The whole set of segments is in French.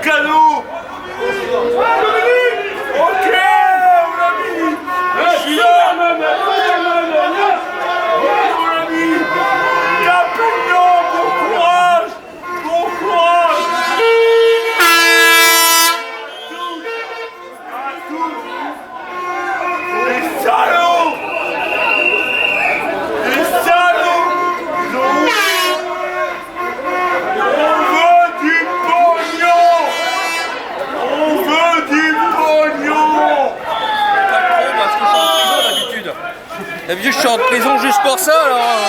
cadeau. Ok, mon ami. Je suis là, mon ami. Capignon, bon courage. Bon courage. À tous. Les salauds. Les salauds. On veut du pognon. On veut du pognon. Pas trop parce que je suis en prison d'habitude. D'habitude je suis en prison juste pour ça alors.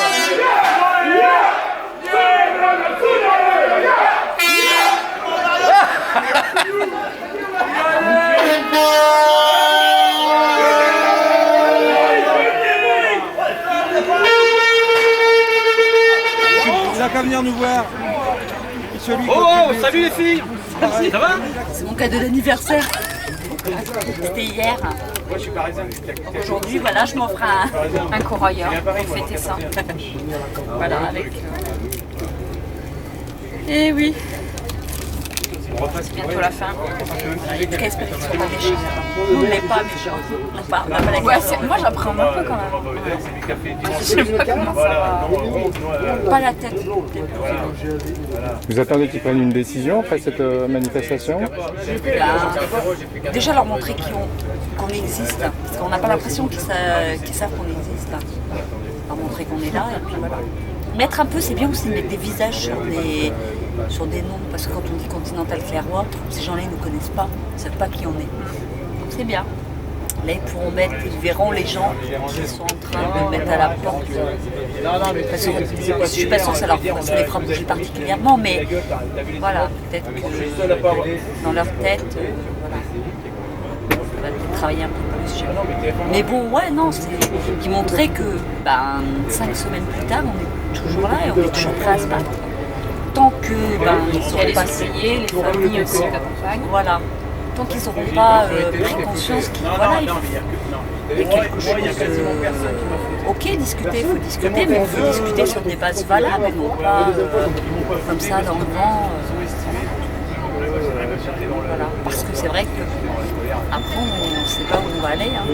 Il n'a qu'à venir nous voir. Celui Oh, salut les filles. Ça va? C'est mon cadeau d'anniversaire. C'était hier. Aujourd'hui, voilà, je m'offre un corailleur pour fêter ça. Voilà, avec... Et oui. C'est bientôt la fin. Voilà, il reste espérer qu'ils soient pas méchants. On n'est pas méchants. On n'a pas la question. Moi, j'apprends un peu quand même. Je sais pas comment ça va. Pas la tête. Vous attendez qu'ils prennent une décision après cette manifestation? Déjà leur montrer qu'on existe, parce qu'on n'a pas l'impression qu'ils savent qu'on existe. Leur montrer qu'on est là et puis voilà. Mettre un peu, c'est bien aussi de mettre des visages sur des noms, parce que quand on dit Continental Clairoy, ces gens-là ils ne nous connaissent pas, ils ne savent pas qui on est. Donc c'est bien. Là ils pourront mettre, ils verront les gens qui sont en train de mettre à la porte. Parce que je suis pas sûre que ça les fera bouger particulièrement, mais voilà, peut-être que dans leur tête, voilà, on va peut-être travailler un peu plus. Je sais pas. Mais bon, ouais, non, c'est qui montrait que 5 semaines plus tard, on est toujours là et on est toujours prêt à se battre. Tant que ils seront pas essayés, les familles aussi d'accompagnent. Voilà. Tant qu'ils n'auront pas pris conscience qu'il y a quelque chose. Ok, discuter, il faut discuter, mais il faut discuter sur des bases valables et non pas comme ça dans le vent. Voilà. Parce que c'est vrai que après on ne sait pas où on va aller. Hein.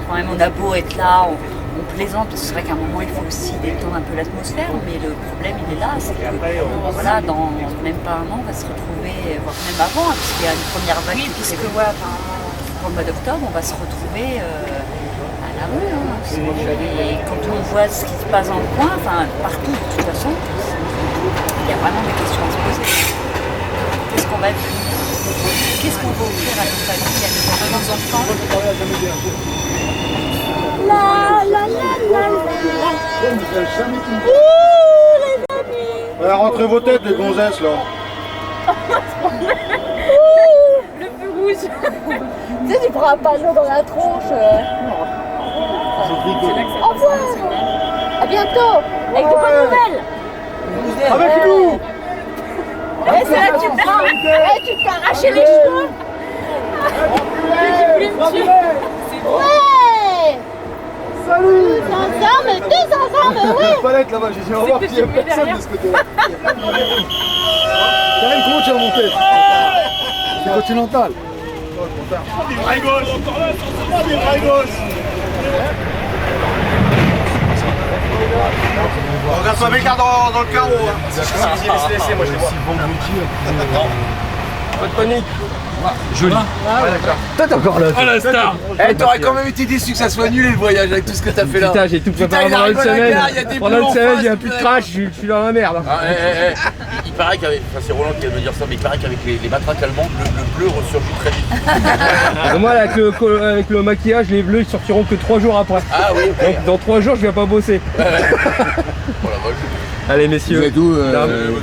Quand même, on a beau être là, on plaisante, parce que c'est vrai qu'à un moment il faut aussi détendre un peu l'atmosphère, mais le problème il est là, c'est que voilà, dans même pas un an on va se retrouver, voire même avant, parce qu'il y a une première vague puisque voilà, pour le mois d'octobre on va se retrouver à la rue. Hein. Et quand on voit ce qui se passe dans le coin, enfin partout de toute façon, il y a vraiment des questions à se poser. Qu'est-ce qu'on va devenir? Qu'est-ce qu'on va offrir à nos familles, à nos enfants? La la la la la. Les amis. Ouais, rentrez vos têtes, les gonzesses là. Le plus rouge. Tu sais, tu prends un panneau dans la tronche. Au revoir. À bientôt. Avec de bonnes nouvelles. Avec nous. C'est là que tu te fais arracher les cheveux. Ouais. Salut. Tous ensemble, oui. Une palette là-bas, j'ai dit au revoir, puis il n'y a personne de ce côté-là. Karine, comment tu vas monter? C'est Continental. Des vrais gosses. Des vrais gosses. Regarde pas mes gars dans le carreau. Laissez, moi je les vois. Pas de panique. Joli. Ouais, d'accord. Toi t'es encore là. Ah la star. Eh, t'aurais quand même été déçu que ça soit nul le voyage avec tout ce que t'as fait là. Putain, j'ai tout préparé pendant une semaine. Pendant une semaine, j'ai un plus de crash, je suis dans la merde. Il paraît qu'avec, enfin c'est Roland qui vient de me dire ça, mais il paraît qu'avec les matraques allemandes, le bleu ressurgit très vite. Et moi, avec le maquillage, les bleus ils sortiront que 3 jours après. Ah oui, ok. Donc dans 3 jours, je viens pas bosser. Oh la vache. Allez messieurs. Vous êtes où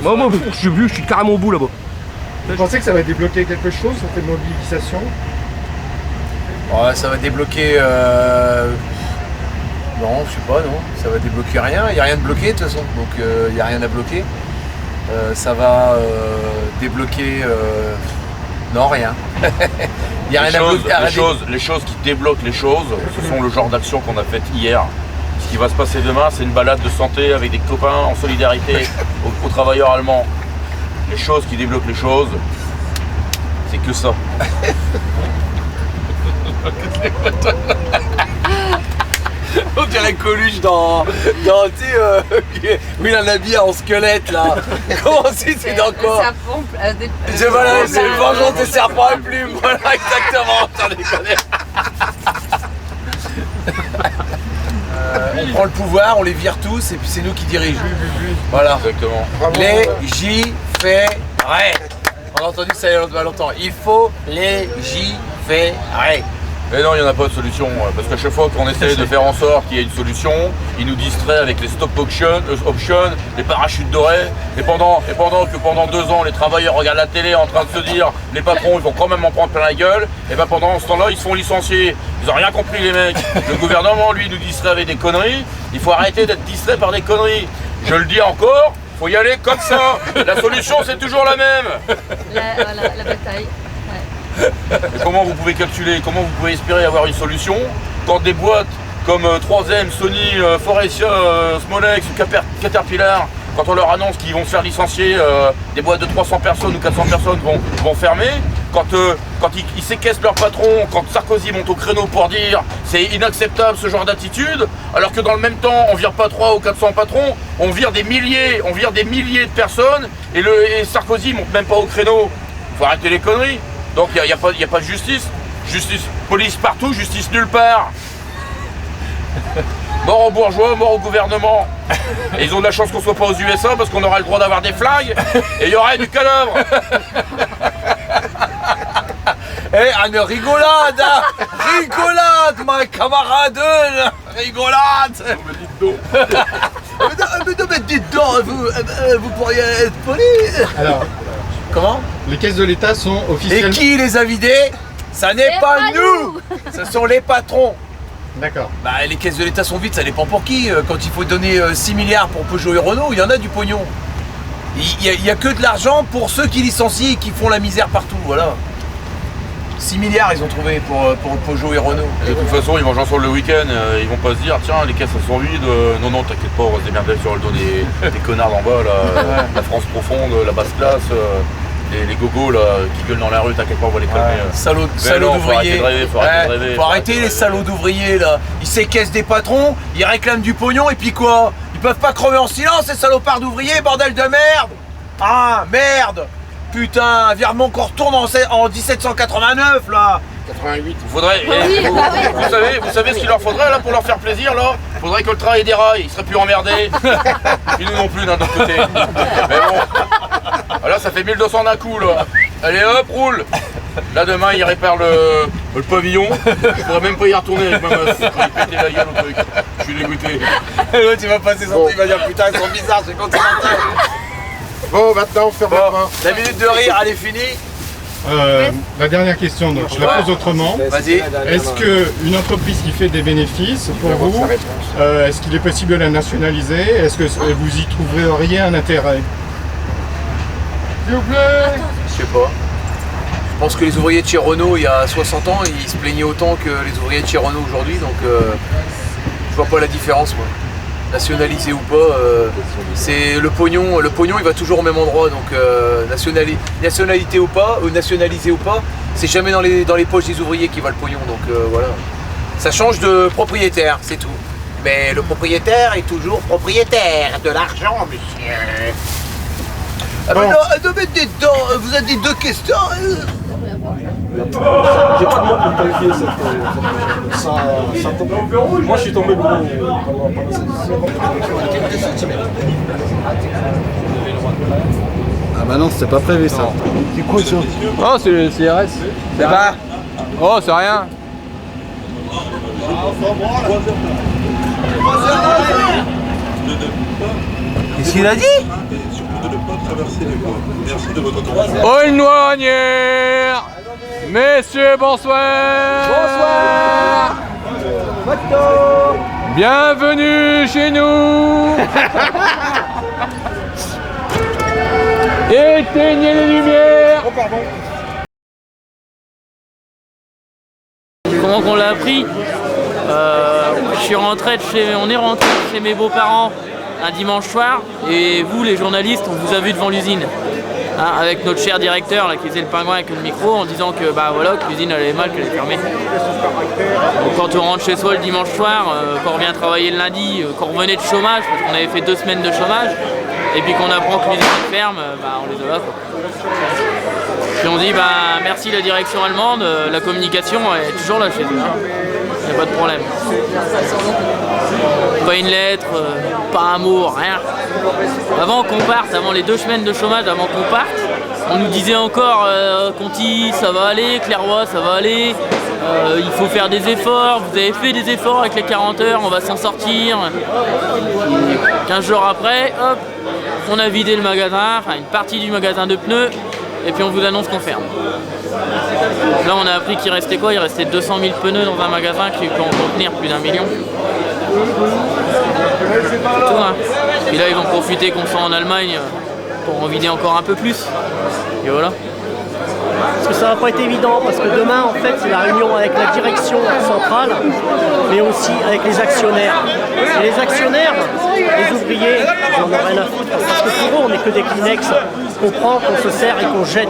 Moi, je suis vu, je suis carrément au bout là-bas. Vous pensez que ça va débloquer quelque chose, cette mobilisation? Ouais, ça va débloquer. Non, je sais pas, non. Ça va débloquer rien. Il n'y a rien de bloqué de toute façon, donc il n'y a rien à bloquer. Ça va débloquer. Non, rien. Il n'y a rien à bloquer. Les choses qui débloquent les choses, ce sont le genre d'action qu'on a fait hier. Ce qui va se passer demain, c'est une balade de santé avec des copains en solidarité aux travailleurs allemands. Les choses qui débloquent les choses, fait que ça. On dirait Coluche dans tu sais, où il a l'habit en squelette là. Comment c'est dans quoi? C'est voilà, c'est le vengeance des serpents à plumes, voilà exactement, sans déconner. On prend le pouvoir, on les vire tous et puis c'est nous qui dirigeons. Voilà. Exactement. Légiférer. On a entendu ça il y a longtemps. Il faut légiférer. Mais non, il n'y en a pas de solution, parce qu'à chaque fois qu'on essaie de faire en sorte qu'il y ait une solution, ils nous distraient avec les stop options, les parachutes dorés, et pendant que pendant 2 ans, les travailleurs regardent la télé en train de se dire les patrons, ils vont quand même en prendre plein la gueule, et ben pendant ce temps-là, ils se font licencier. Ils n'ont rien compris les mecs. Le gouvernement, lui, nous distrait avec des conneries, il faut arrêter d'être distrait par des conneries. Je le dis encore, faut y aller comme ça. La solution, c'est toujours la même. La bataille. Et comment vous pouvez calculer, comment vous pouvez espérer avoir une solution quand des boîtes comme 3M, Sony, Forestia, Smolex ou Caterpillar, quand on leur annonce qu'ils vont se faire licencier, des boîtes de 300 personnes ou 400 personnes vont fermer, quand ils séquestrent leur patron, quand Sarkozy monte au créneau pour dire c'est inacceptable ce genre d'attitude, alors que dans le même temps on vire pas 300 ou 400 patrons, on vire des milliers de personnes et Sarkozy monte même pas au créneau. Faut arrêter les conneries. Donc il n'y a pas de justice. Justice, police partout, justice nulle part. Mort aux bourgeois, mort au gouvernement. Et ils ont de la chance qu'on soit pas aux USA parce qu'on aura le droit d'avoir des flingues et il y aurait du cadavre. Une rigolade, rigolade, ma camarade, rigolade. Mais dites donc, vous pourriez être poli. Alors, comment? les caisses de l'État sont Et officiellement... qui les a vidés? Ça n'est pas nous. Ce sont les patrons. D'accord. Bah les caisses de l'État sont vides, ça dépend pour qui. Quand il faut donner 6 milliards pour Peugeot et Renault, il y en a du pognon. Il n'y a que de l'argent pour ceux qui licencient et qui font la misère partout, voilà. 6 milliards ils ont trouvé pour Peugeot et Renault. Et de toute façon, ils vont ensemble le week-end, ils vont pas se dire tiens les caisses elles sont vides, non t'inquiète pas, on va se démerder sur le dos des connards d'en bas, là, la France profonde, la basse classe, les gogos là, qui gueulent dans la rue, t'inquiète pas on va les calmer. Salauds d'ouvriers. Faut arrêter les salauds d'ouvriers là. Ils séquestrent des patrons, ils réclament du pognon et puis quoi? Ils peuvent pas crever en silence ces salopards d'ouvriers, bordel de merde. Ah merde. Putain, un virement qu'on retourne en 1789 là. 88. Faudrait, vous savez ce qu'il leur faudrait là pour leur faire plaisir là? Faudrait que le train ait des rails, ils seraient plus emmerdés. Puis nous non plus d'un autre côté. Mais bon, là ça fait 1200 d'un coup là. Allez hop, roule. Là demain il répare le pavillon. Je pourrais même pas y retourner avec ma meuf. Je vais péter la gueule au truc. Je suis dégoûté. L'autre il va passer son il va dire putain ils sont bizarres, c'est continental. Bon, maintenant on ferme la main. La minute de rire elle est finie. La dernière question, donc je la pose autrement. Vas-y. Est-ce qu'une entreprise qui fait des bénéfices, pour vous, est-ce qu'il est possible de la nationaliser? Est-ce que vous y trouveriez un intérêt? S'il vous plaît. Je sais pas. Je pense que les ouvriers de chez Renault il y a 60 ans, ils se plaignaient autant que les ouvriers de chez Renault aujourd'hui, donc je vois pas la différence moi. Nationalisé ou pas, c'est le pognon il va toujours au même endroit, donc nationalité ou pas, ou nationalisé ou pas, c'est jamais dans les poches des ouvriers qui va le pognon, donc voilà. Ça change de propriétaire, c'est tout. Mais le propriétaire est toujours propriétaire de l'argent, monsieur. Ah bon. Non, mais dites donc, vous avez dit 2 questions. J'ai pas de mots pour qualifier ça tombe. Moi je suis tombé pendant Ah bah non, c'était pas prévu ça. C'est quoi ça? Oh, c'est le CRS. C'est pas. Oh, c'est rien. Qu'est-ce qu'il a dit? Oh, une douanière. Messieurs, bonsoir. Bonsoir. Bienvenue chez nous. Éteignez les lumières. Oh pardon. Comment qu'on l'a appris? On est rentré chez mes beaux-parents un dimanche soir et vous les journalistes on vous a vu devant l'usine. hein, avec notre cher directeur là, qui faisait le pingouin avec le micro en disant que bah voilà, cuisine elle allait mal, qu'elle est fermée. Donc quand on rentre chez soi le dimanche soir, quand on revient travailler le lundi, quand on revenait de chômage, parce qu'on avait fait 2 semaines de chômage, et puis qu'on apprend que l'usine ferme, bah on les a là quoi. Puis on dit bah merci la direction allemande, la communication est toujours là chez eux, hein. Y a pas de problème. Pas une lettre, pas un mot, rien. Avant qu'on parte, avant les 2 semaines de chômage, avant qu'on parte, on nous disait encore Conti ça va aller, Clairoy ça va aller, il faut faire des efforts, vous avez fait des efforts avec les 40 heures, on va s'en sortir. 15 jours après, hop, on a vidé le magasin, enfin une partie du magasin de pneus, et puis on vous annonce qu'on ferme. Là on a appris qu'il restait quoi? Il restait 200 000 pneus dans un magasin qui peut en contenir plus d'1 million. C'est tout, hein. Et là ils vont profiter qu'on soit en Allemagne pour en vider encore un peu plus. Et voilà. Parce que ça va pas être évident, parce que demain en fait c'est la réunion avec la direction centrale, mais aussi avec les actionnaires. Et les actionnaires, les ouvriers, on en a rien à foutre, parce que pour eux on n'est que des Kleenex qu'on prend, qu'on se sert et qu'on jette.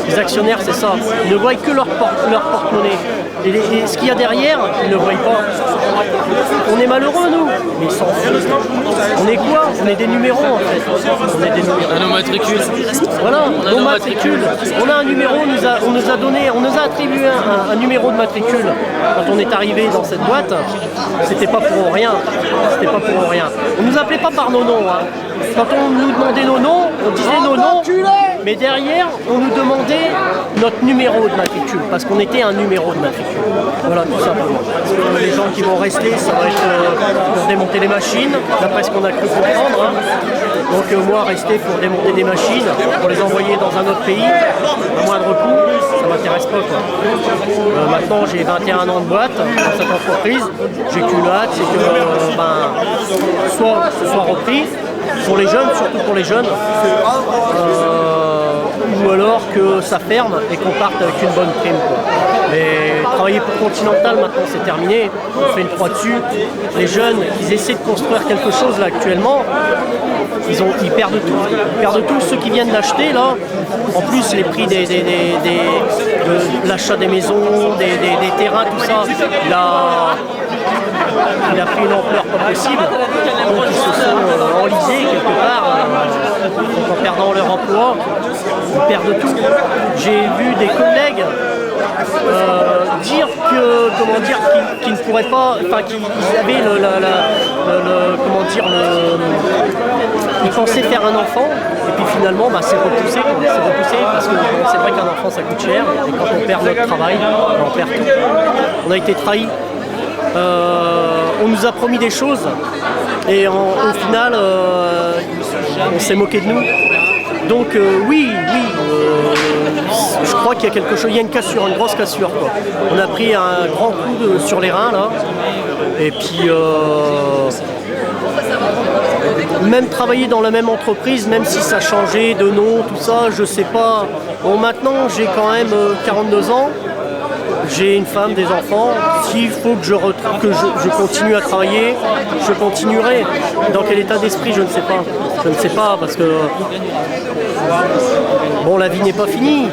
Les actionnaires c'est ça, ils ne voient que leur porte-monnaie. Et ce qu'il y a derrière, ils ne voient pas. On est malheureux nous, mais ils s'en foutent. On est quoi? On est des numéros en fait. On est des numéros. On a nos matricules. Voilà, nos matricules. On a un numéro, on nous a attribué un numéro de matricule. Quand on est arrivé dans cette boîte, c'était pas pour rien. C'était pas pour rien. On nous appelait pas par nos noms. Hein. Quand on nous demandait nos noms, on disait nos noms. Mais derrière, on nous demandait notre numéro de matricule, parce qu'on était un numéro de matricule. Voilà, tout simplement. Parce que les gens qui vont rester, ça va être pour démonter les machines, d'après ce qu'on a cru comprendre. Hein. Donc moi, rester pour démonter des machines, pour les envoyer dans un autre pays, à moindre coût, ça m'intéresse pas. Quoi. Maintenant, j'ai 21 ans de boîte dans cette entreprise. J'ai qu'une hâte, c'est que soit ce soit repris, pour les jeunes, surtout pour les jeunes, ou alors que ça ferme et qu'on parte avec une bonne prime. Quoi. Mais travailler pour Continental maintenant c'est terminé, on fait une croix dessus. Les jeunes, ils essaient de construire quelque chose là actuellement, ils perdent tout. Ils perdent tout, ceux qui viennent d'acheter là, en plus les prix de l'achat des maisons, des terrains, tout ça, il a pris une ampleur pas possible, donc ils se sont enlisés quelque part, en perdant leur emploi, ils perdent tout. J'ai vu des collègues dire qu'ils ne pourraient pas, enfin qu'ils avaient ils pensaient faire un enfant, et puis finalement c'est repoussé, parce que c'est vrai qu'un enfant ça coûte cher, et quand on perd notre travail, on perd tout. On a été trahis. On nous a promis des choses et au final on s'est moqué de nous. Donc oui, je crois qu'il y a quelque chose, il y a une cassure, une grosse cassure. Quoi. On a pris un grand coup sur les reins là, et puis même travailler dans la même entreprise, même si ça a changé de nom, tout ça, je sais pas. Bon maintenant j'ai quand même 42 ans. J'ai une femme, des enfants. S'il faut que je continue à travailler, je continuerai. Dans quel état d'esprit, je ne sais pas. Je ne sais pas parce que bon, la vie n'est pas finie.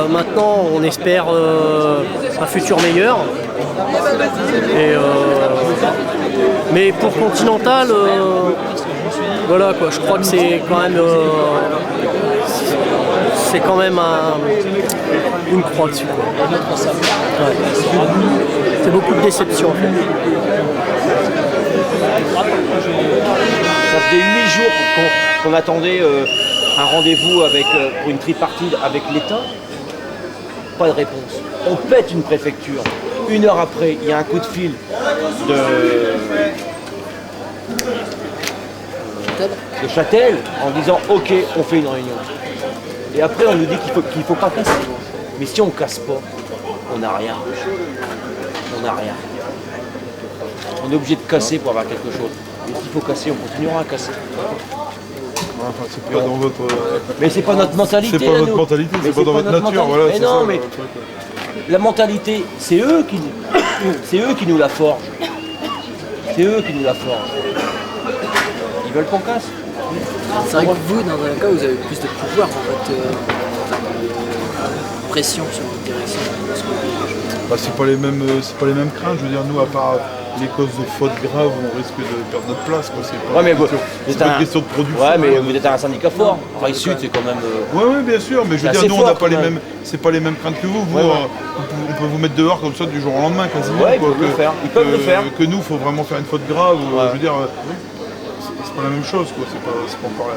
Maintenant, on espère un futur meilleur. Mais pour Continental, voilà quoi. Je crois que c'est quand même une croix dessus. Ouais. C'est beaucoup de déception en fait. Ça faisait 8 jours qu'on attendait un rendez-vous pour une tripartite avec l'État. Pas de réponse. On pète une préfecture. 1 heure après, il y a un coup de fil de Châtel en disant ok, on fait une réunion. Et après on nous dit qu'il faut pas casser. Mais si on casse pas, on n'a rien. On n'a rien. On est obligé de casser pour avoir quelque chose. Et s'il faut casser, on continuera à casser. Enfin, c'est pas dans votre... Mais c'est pas notre mentalité. C'est pas notre mentalité, c'est pas dans votre nature. Voilà, mais non, mais la mentalité, c'est eux qui nous la forgent. C'est eux qui nous la forgent. Ils veulent qu'on casse. C'est vrai que vous, dans un cas, vous avez plus de pouvoir en fait, pression sur votre direction. Bah, c'est pas les mêmes craintes. Je veux dire, nous, à part les causes de fautes graves, on risque de perdre notre place. Quoi. C'est pas, ouais, mais c'est pas une question de production. Ouais, mais vous êtes un syndicat fort. Rail Sud, c'est quand même. Ouais, bien sûr. Mais je veux dire, nous, on n'a pas les mêmes. C'est pas les mêmes craintes que vous. Vous, on peut vous mettre dehors comme ça du jour au lendemain, quasiment. Ouais, ils peuvent le faire. Ils peuvent le faire. Que nous, il faut vraiment faire une faute grave. Je veux dire, c'est pas la même chose. Quoi. C'est pas encore.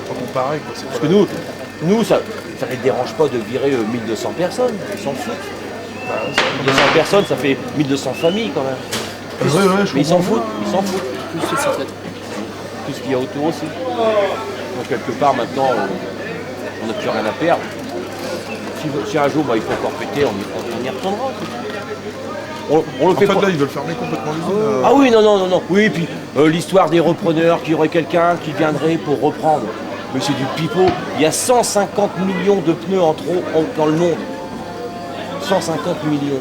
Faut pas comparer. Quoi. Parce que nous, ça ne les dérange pas de virer 1200 personnes. Ils s'en foutent. 1200 personnes, ça fait 1200 familles quand même. Mais ils s'en foutent, Tout ce qu'il y a autour aussi. Donc quelque part maintenant, on n'a plus rien à perdre. Si un jour il faut encore péter, on y retournera. On le fait là, ils veulent fermer complètement l'usine. Ah oui, non. Oui, et puis l'histoire des repreneurs, qu'il y aurait quelqu'un qui viendrait pour reprendre. Mais c'est du pipeau. Il y a 150 millions de pneus en trop dans le monde. 150 millions.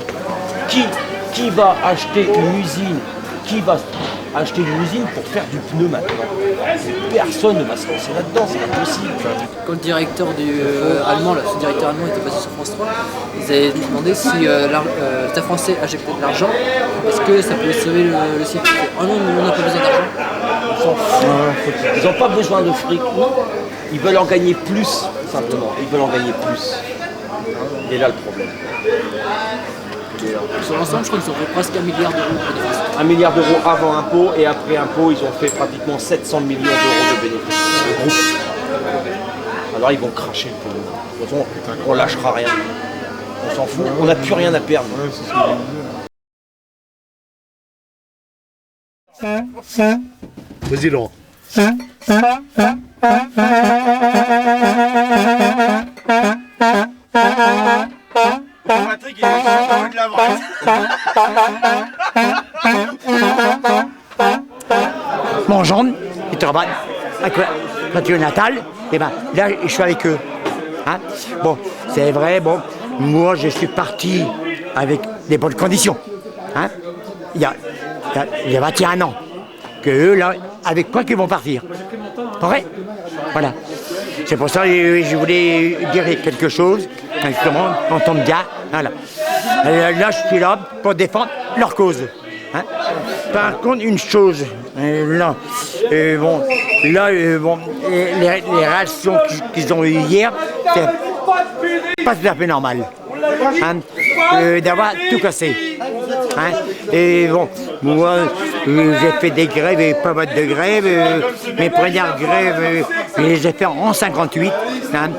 Qui va acheter une usine? Qui va acheter une usine pour faire du pneu maintenant? Personne ne va se lancer là-dedans, c'est impossible. Quand le directeur allemand, ce directeur allemand était passé sur France 3, ils avaient demandé si l'État français injectait de l'argent, est-ce que ça pouvait sauver le site? Oh non, on n'a pas besoin d'argent. Ils s'en foutent. Ils n'ont pas besoin de fric. Ils veulent en gagner plus, simplement. Ils veulent en gagner plus. Et là le problème. Sur l'ensemble, je crois qu'ils ont fait presque 1 milliard d'euros de bénéfices. 1 milliard d'euros avant impôt et après impôt, ils ont fait pratiquement 700 millions d'euros de bénéfices. Le groupe. Alors ils vont cracher le pognon. De toute façon, on lâchera rien. On s'en fout, on n'a plus rien à perdre. Vas-y Laurent. Patrick, il est de la vraie. Mon jaune, il travaille avec la voiture natale, et ben là je suis avec eux. Hein? Bon, c'est vrai, bon, moi je suis parti avec des bonnes conditions. Hein? Il y a 21 ans. Que eux là, avec quoi qu'ils vont partir. Vrai? Voilà. C'est pour ça que je voulais dire quelque chose, justement, on tombe bien. Voilà. Là, je suis là pour défendre leur cause. Hein? Par contre, une chose, les réactions qu'ils ont eues hier, c'est pas tout à fait normal. Hein? D'avoir tout cassé. Hein? Et bon, moi, j'ai fait des grèves et pas mal de grèves. Mes premières grèves, je les ai fait en 58. Hein?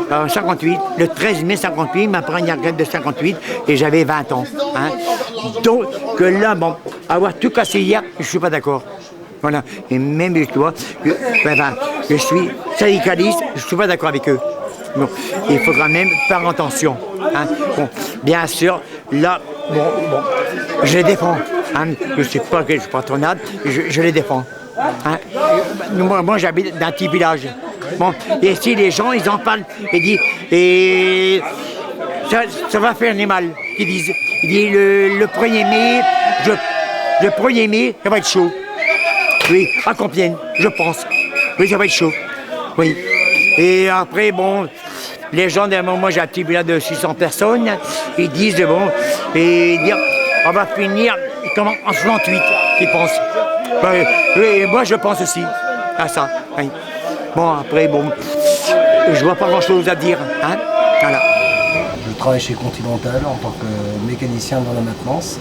En 58, le 13 mai 58, ma première grève de 58, et j'avais 20 ans. Hein? Donc là, bon, avoir tout cassé hier, je ne suis pas d'accord. Voilà. Et même, tu vois, je suis syndicaliste, je ne suis pas d'accord avec eux. Bon, il faudra même faire attention. Hein? Bon, bien sûr, là, bon, je les défends. Hein? Je ne suis pas patronable, je les défends. Hein? Moi j'habite dans un petit village. Bon, et si les gens, ils en parlent, ils disent, et ça va faire mal, ils disent. Ils disent le 1er mai, le 1er mai, ça va être chaud. Oui, à Compiègne, je pense. Oui, ça va être chaud. Oui. Et après, bon, les gens, d'un moment, j'ai un petit village de 600 personnes, ils disent, bon, et dire, on va finir comme en 68, ils pensent. Et moi, je pense aussi à ça. Oui. Bon, après, bon, je vois pas grand-chose à dire. Hein? Voilà. Je travaille chez Continental en tant que mécanicien dans la maintenance.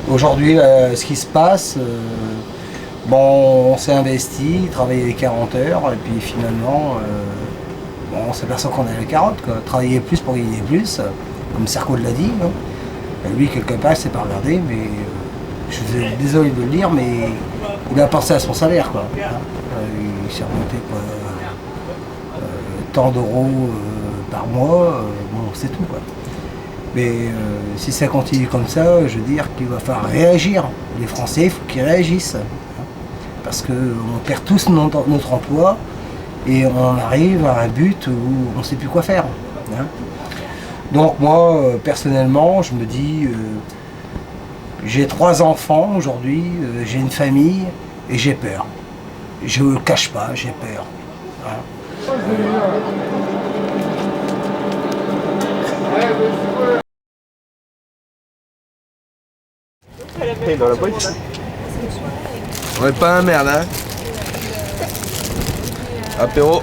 Aujourd'hui, ce qui se passe, bon, on s'est investi, travailler 40 heures, et puis finalement, bon, on s'aperçoit qu'on a la carotte, quoi. Travailler plus pour gagner plus, comme Sarko l'a dit. Non? Lui, quelque part, il s'est pas regardé, mais je suis désolé de le dire, mais il a pensé à son salaire, quoi. Il s'est remonté quoi, tant d'euros par mois, bon, c'est tout, quoi. Mais si ça continue comme ça, je veux dire qu'il va falloir réagir. Les Français, il faut qu'ils réagissent. Hein, parce qu'on perd tous notre emploi et on arrive à un but où on ne sait plus quoi faire. Hein. Donc moi, personnellement, je me dis, j'ai 3 enfants aujourd'hui, j'ai une famille et j'ai peur. Je ne le cache pas, j'ai peur. Voilà. Dans la boîte. On n'est pas un merde, hein. Apéro.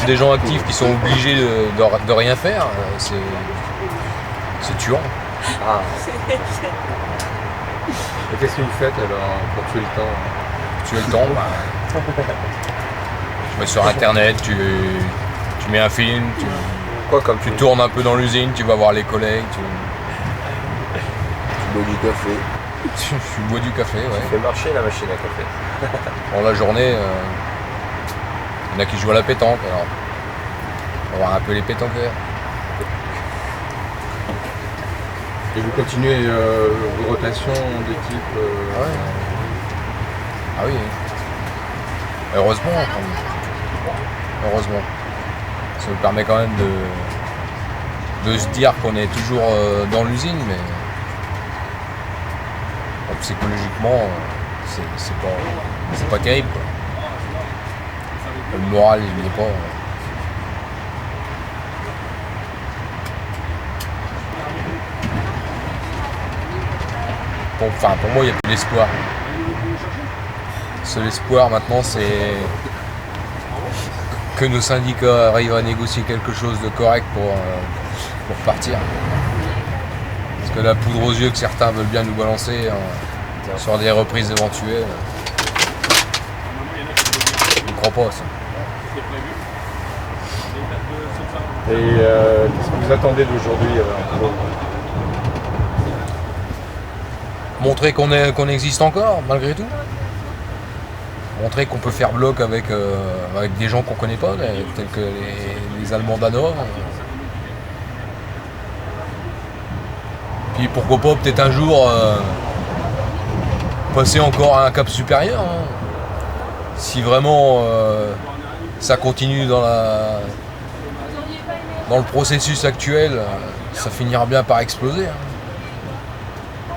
Des gens actifs qui sont obligés de rien faire, c'est tuant. Ah. Et qu'est-ce que vous faites alors pour tuer le temps? Tuer le temps, bah, tu mets sur internet, tu mets un film, tu tournes un peu dans l'usine, tu vas voir les collègues, tu bois du café. Tu bois du café, ouais. Tu fais marcher la machine à café. Bon, la journée, il y en a qui jouent à la pétanque, alors on va voir un peu les pétanqueurs. Et vous continuez vos rotations d'équipe Ah oui. Heureusement. Heureusement. Ça nous permet quand même de se dire qu'on est toujours dans l'usine, mais bon, psychologiquement, c'est pas terrible, quoi. Le moral, il n'y est pas. Enfin, pour moi, il n'y a plus d'espoir. Seul espoir maintenant, c'est que nos syndicats arrivent à négocier quelque chose de correct pour partir. Parce que la poudre aux yeux que certains veulent bien nous balancer sur des reprises éventuelles, je ne crois pas ça. Et qu'est-ce que vous attendez d'aujourd'hui Montrer qu'on existe encore, malgré tout. Montrer qu'on peut faire bloc avec des gens qu'on ne connaît pas, tels que les Allemands danois. Puis pourquoi pas peut-être un jour passer encore à un cap supérieur. Hein. Si vraiment ça continue dans le processus actuel, ça finira bien par exploser. Hein.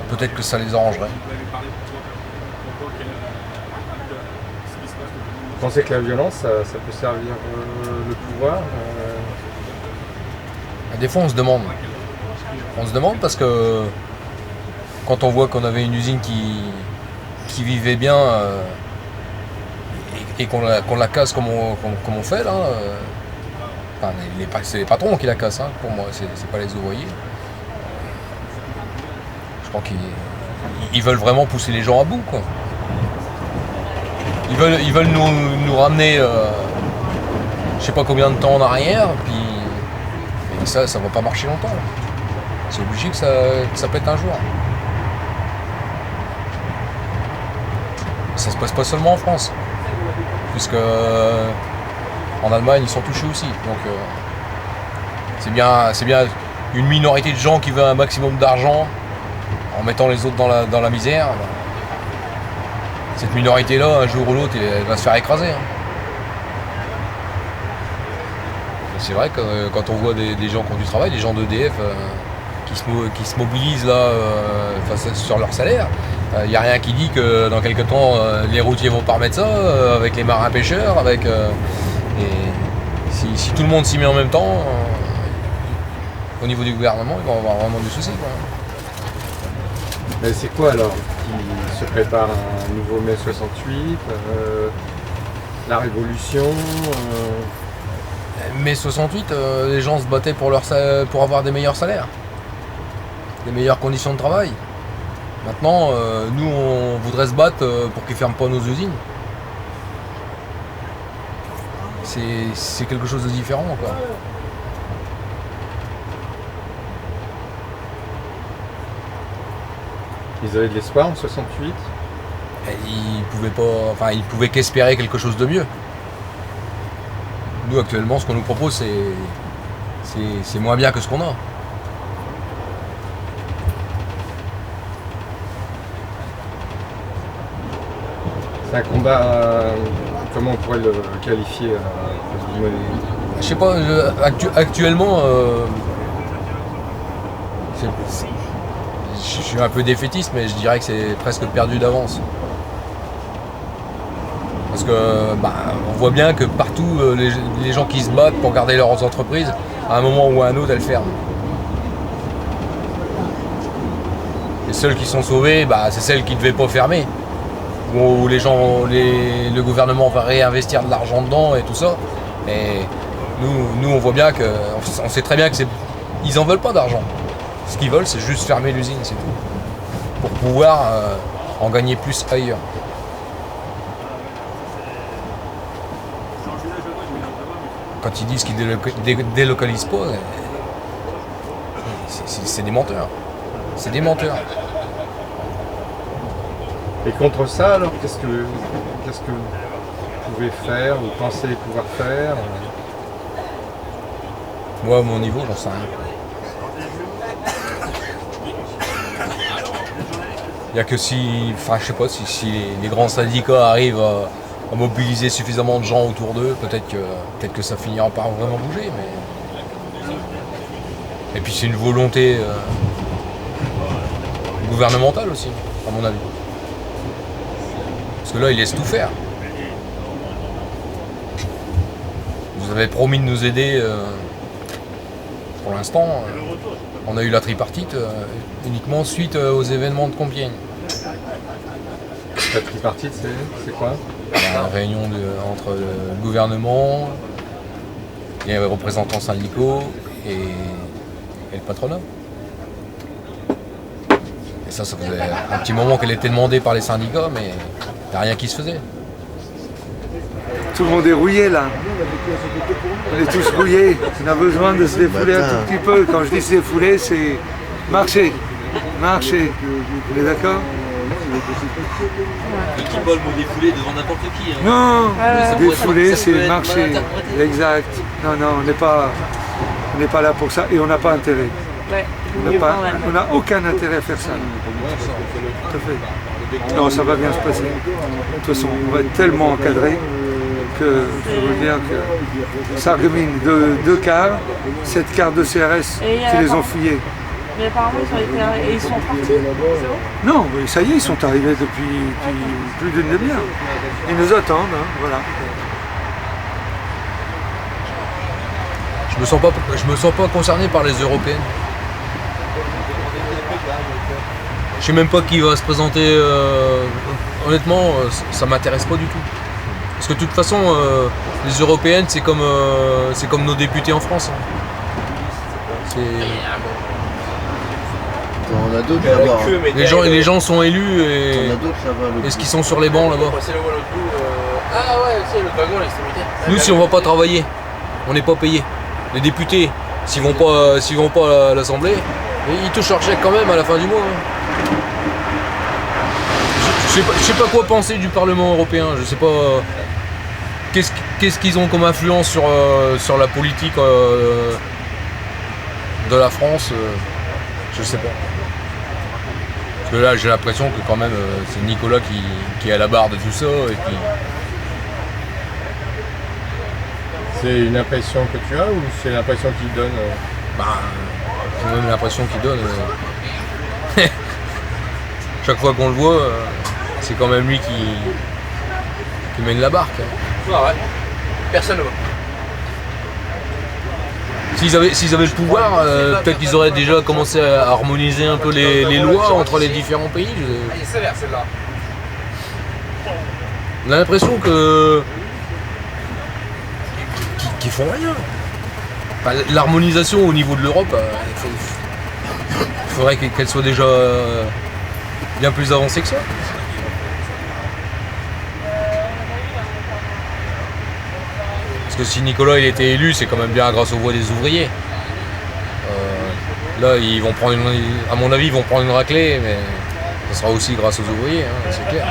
Peut-être que ça les arrangerait. Vous pensez que la violence, ça peut servir le pouvoir Des fois, on se demande. On se demande parce que quand on voit qu'on avait une usine qui vivait bien et qu'on la casse comme on fait là, enfin, c'est les patrons qui la cassent, hein, pour moi, c'est pas les ouvriers. Je crois qu'ils veulent vraiment pousser les gens à bout, quoi. Ils veulent nous ramener je sais pas combien de temps en arrière, puis et ça va pas marcher longtemps. C'est obligé que ça pète un jour. Ça se passe pas seulement en France, puisque en Allemagne ils sont touchés aussi. Donc c'est bien une minorité de gens qui veulent un maximum d'argent en mettant les autres dans la misère. Cette minorité-là, un jour ou l'autre, elle va se faire écraser. Hein. C'est vrai que quand on voit des gens qui ont du travail, des gens d'EDF qui se mobilisent là sur leur salaire, il n'y a rien qui dit que dans quelques temps, les routiers vont pas remettre ça, avec les marins pêcheurs, et si tout le monde s'y met en même temps, au niveau du gouvernement, ils vont avoir vraiment du souci. Mais c'est quoi alors qui se prépare un nouveau mai 68, la révolution Mai 68, les gens se battaient pour avoir des meilleurs salaires, des meilleures conditions de travail. Maintenant, nous, on voudrait se battre pour qu'ils ne ferment pas nos usines. C'est quelque chose de différent, quoi. Ils avaient de l'espoir en 68. Ils pouvaient qu'espérer quelque chose de mieux. Nous actuellement, ce qu'on nous propose, c'est moins bien que ce qu'on a. C'est un combat, comment on pourrait le qualifier Je sais pas, actuellement, Je suis un peu défaitiste, mais je dirais que c'est presque perdu d'avance. Parce que on voit bien que partout, les gens qui se battent pour garder leurs entreprises, à un moment ou à un autre, elles ferment. Les seules qui sont sauvées, c'est celles qui ne devaient pas fermer. Où le gouvernement va réinvestir de l'argent dedans et tout ça. Et nous on voit bien on sait très bien qu'ils en veulent pas d'argent. Ce qu'ils veulent, c'est juste fermer l'usine, c'est tout. Pour pouvoir en gagner plus ailleurs. Quand ils disent qu'ils délocalisent pas, c'est des menteurs. C'est des menteurs. Et contre ça, alors, qu'est-ce que vous pouvez faire, vous pensez pouvoir faire? Moi, à mon niveau, j'en sais rien. Il n'y a que si les grands syndicats arrivent à mobiliser suffisamment de gens autour d'eux, peut-être que ça finira par vraiment bouger. Et puis c'est une volonté gouvernementale aussi, à mon avis. Parce que là, ils laissent tout faire. Vous avez promis de nous aider. Pour l'instant, on a eu la tripartite uniquement suite aux événements de Compiègne. La tripartite, c'est quoi? Une réunion entre le gouvernement, les représentants syndicaux et le patronat. Et ça faisait un petit moment qu'elle était demandée par les syndicats, mais il n'y a rien qui se faisait. Tout le monde est rouillé là. On est tous rouillés. On a besoin de se défouler un tout petit peu. Quand je dis se défouler, c'est marcher. Marcher. Vous êtes d'accord? Qui pas le mot défoulé devant n'importe qui. Hein. Non, défouler, c'est marcher. Exact. Non, on n'est pas là pour ça et on n'a pas intérêt. Ouais. On n'a aucun intérêt à faire ça. Tout à fait. Non, ça va bien se passer. De toute façon, on va être tellement encadré que je veux dire que Sarreguemines, 2 quarts, 7 quarts de CRS qui les ont fouillés. Mais apparemment, ils sont partis, c'est bon? Non, mais ça y est, ils sont arrivés depuis plus d'une demi-heure. Ils nous attendent, hein, voilà. Je me sens pas concerné par les européennes. Je sais même pas qui va se présenter. Honnêtement, ça m'intéresse pas du tout. Parce que de toute façon, les européennes, c'est comme nos députés en France. Hein. On a d'autres les gens sont élus et est-ce qu'ils sont sur les bancs là-bas? Ah ouais, c'est le wagon à l'extrémité. Nous, si on va pas travailler, on n'est pas payé. Les députés, s'ils vont pas à l'Assemblée, ils touchent leur chèque quand même à la fin du mois. Hein. Je sais pas quoi penser du Parlement européen. Je sais pas qu'est-ce qu'ils ont comme influence sur la politique de la France. Je sais pas. Parce que là, j'ai l'impression que quand même, c'est Nicolas qui est à la barre de tout ça. Et puis... C'est une impression que tu as ou c'est l'impression qu'il donne C'est même l'impression qu'il donne. Chaque fois qu'on le voit, c'est quand même lui qui mène la barque. Ouais. Personne ne voit. S'ils avaient le pouvoir, peut-être qu'ils auraient déjà commencé à harmoniser un peu les lois entre les différents pays. C'est vert celle-là. On a l'impression qu'ils font rien. Enfin, l'harmonisation au niveau de l'Europe, il faudrait qu'elle soit déjà bien plus avancée que ça. Parce que si Nicolas il était élu, c'est quand même bien grâce aux voix des ouvriers. Là, ils vont prendre à mon avis, ils vont prendre une raclée, mais ça sera aussi grâce aux ouvriers, hein, c'est clair.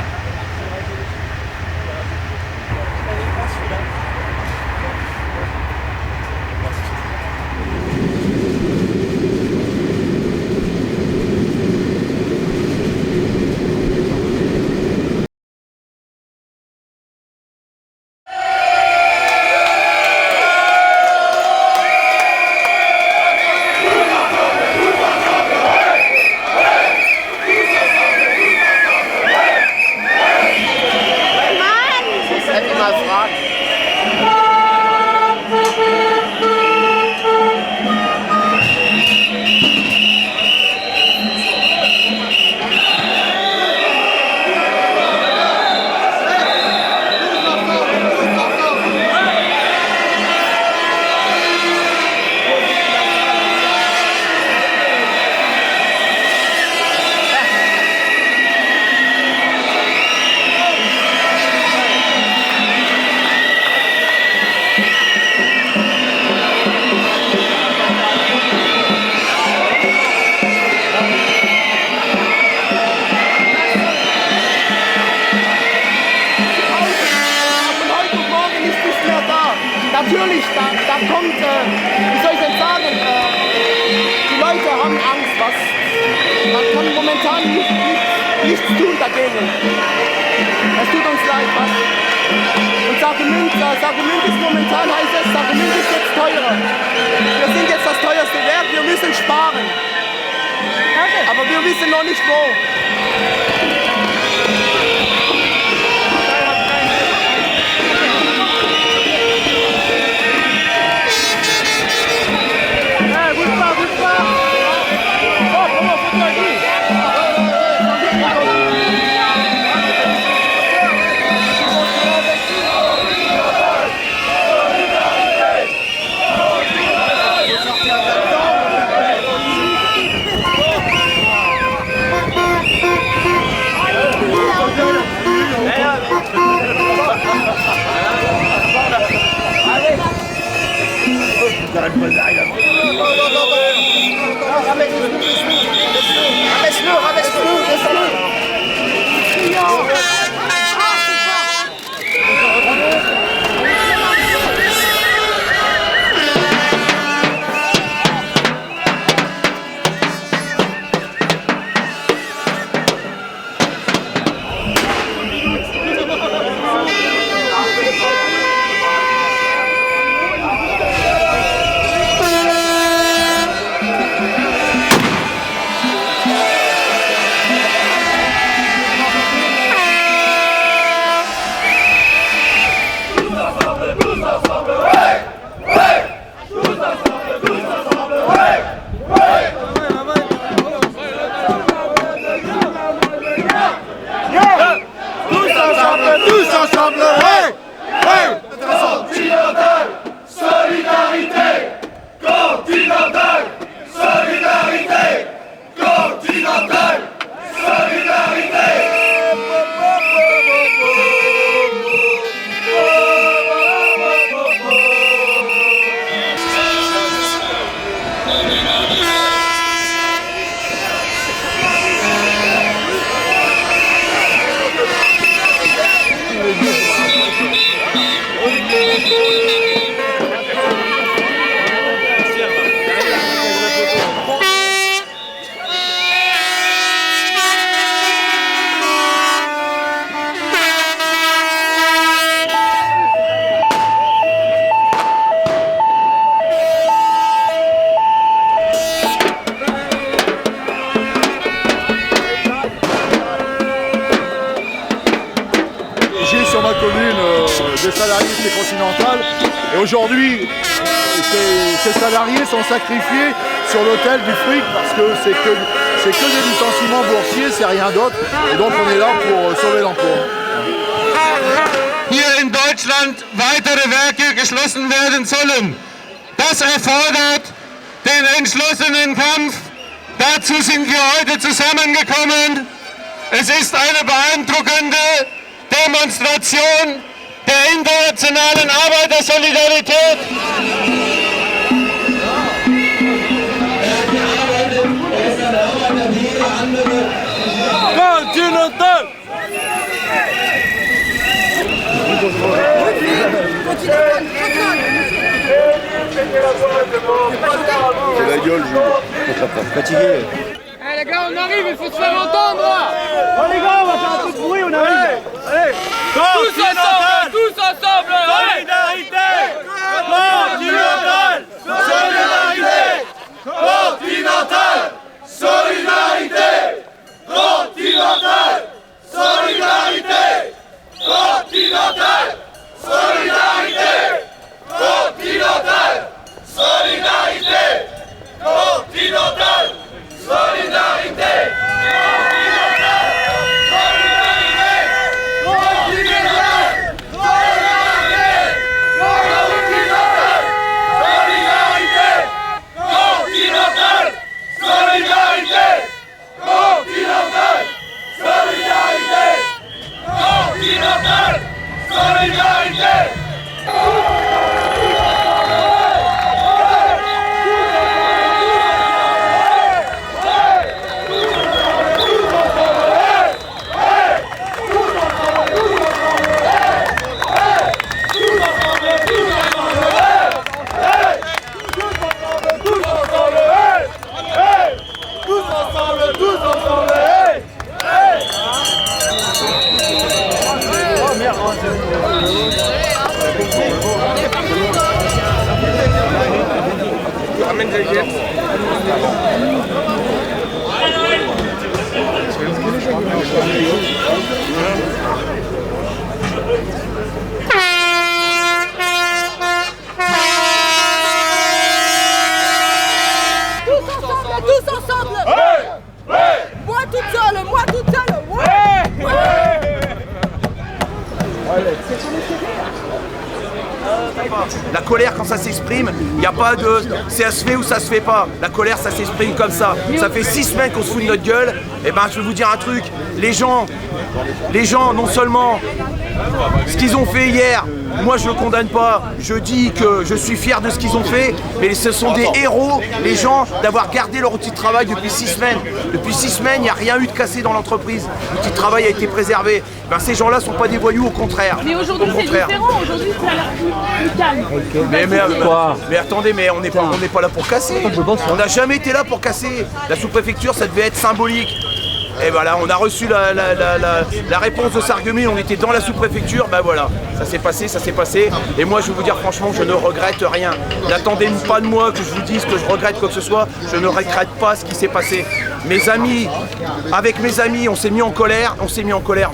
natürlich, da kommt, wie soll ich denn sagen, die Leute haben Angst, was? Man kann momentan nichts tun dagegen. Es tut uns leid, was? Und Saargemünd ist momentan, heißt es, Saargemünd ist jetzt teurer. Wir sind jetzt das teuerste Werk, wir müssen sparen. Aber wir wissen noch nicht wo. Sur ma commune des salariés chez Continental et aujourd'hui ces salariés sont sacrifiés sur l'autel du fric parce que c'est que des licenciements boursiers, c'est rien d'autre et donc on est là pour sauver l'emploi. Hier in Deutschland weitere Werke geschlossen werden sollen. Das erfordert den entschlossenen Kampf. Dazu sind wir heute zusammengekommen. Es ist eine beeindruckende Demonstration der internationalen Arbeitersolidarität. Continental! C'est la gueule, Jules. Fatigué. Eh les gars, on arrive, il faut se faire entendre là. Oh les gars, on va faire un peu de bruit, on arrive. Allez, Tous ensemble, solidarité. Continental, solidarité. Continental, solidarité. Continental, solidarité. Continental, solidarité. Continental, solidarité. Continental, solidarité. Tous ensemble. Moi toute seule, ouais. La colère, quand ça s'exprime, il n'y a pas de ça se fait ou ça se fait pas. La colère, ça s'exprime comme ça. Ça fait 6 semaines qu'on se fout de notre gueule. Et ben, je vais vous dire un truc. Les gens, non seulement ce qu'ils ont fait hier, moi je ne le condamne pas. Je dis que je suis fier de ce qu'ils ont fait, mais ce sont des héros, les gens, d'avoir gardé leur outil de travail depuis 6 semaines. Depuis 6 semaines, il n'y a rien eu de cassé dans l'entreprise. L'outil de travail a été préservé. Ben, ces gens-là ne sont pas des voyous, au contraire. Mais aujourd'hui c'est différent, aujourd'hui c'est à l'air plus calme. Mais attendez, mais on n'est pas là pour casser. On n'a jamais été là pour casser. La sous-préfecture, ça devait être symbolique. Et voilà, on a reçu la réponse de Sarreguemines, on était dans la sous-préfecture, ben voilà, ça s'est passé. Et moi je vais vous dire franchement, je ne regrette rien. N'attendez pas de moi que je vous dise que je regrette quoi que ce soit, je ne regrette pas ce qui s'est passé. Avec mes amis, on s'est mis en colère,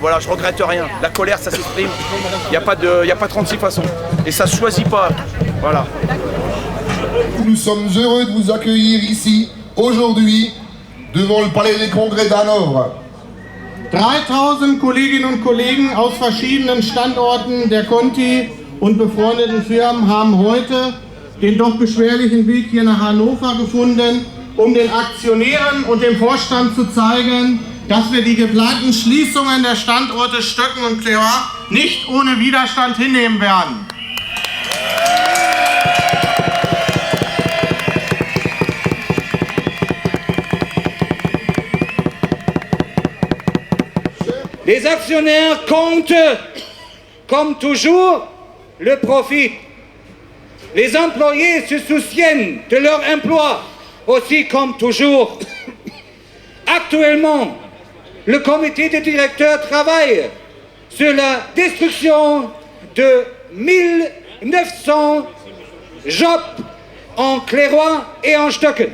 voilà, je regrette rien. La colère, ça s'exprime, il n'y a pas 36 façons. Et ça ne se choisit pas, voilà. Nous sommes heureux de vous accueillir ici, aujourd'hui, devant le Palais des Congrès d'Hanovre. 3000 Kolleginnen und Kollegen aus verschiedenen Standorten der Conti und befreundeten Firmen haben heute den doch beschwerlichen Weg hier nach Hannover gefunden, um den Aktionären und dem Vorstand zu zeigen, dass wir die geplanten Schließungen der Standorte Stöcken und Clairoix nicht ohne Widerstand hinnehmen werden. Les actionnaires comptent, comme toujours, le profit. Les employés se souciennent de leur emploi, aussi comme toujours. Actuellement, le comité de directeurs travaille sur la destruction de 1900 jobs en Clairoix et en Stöcken.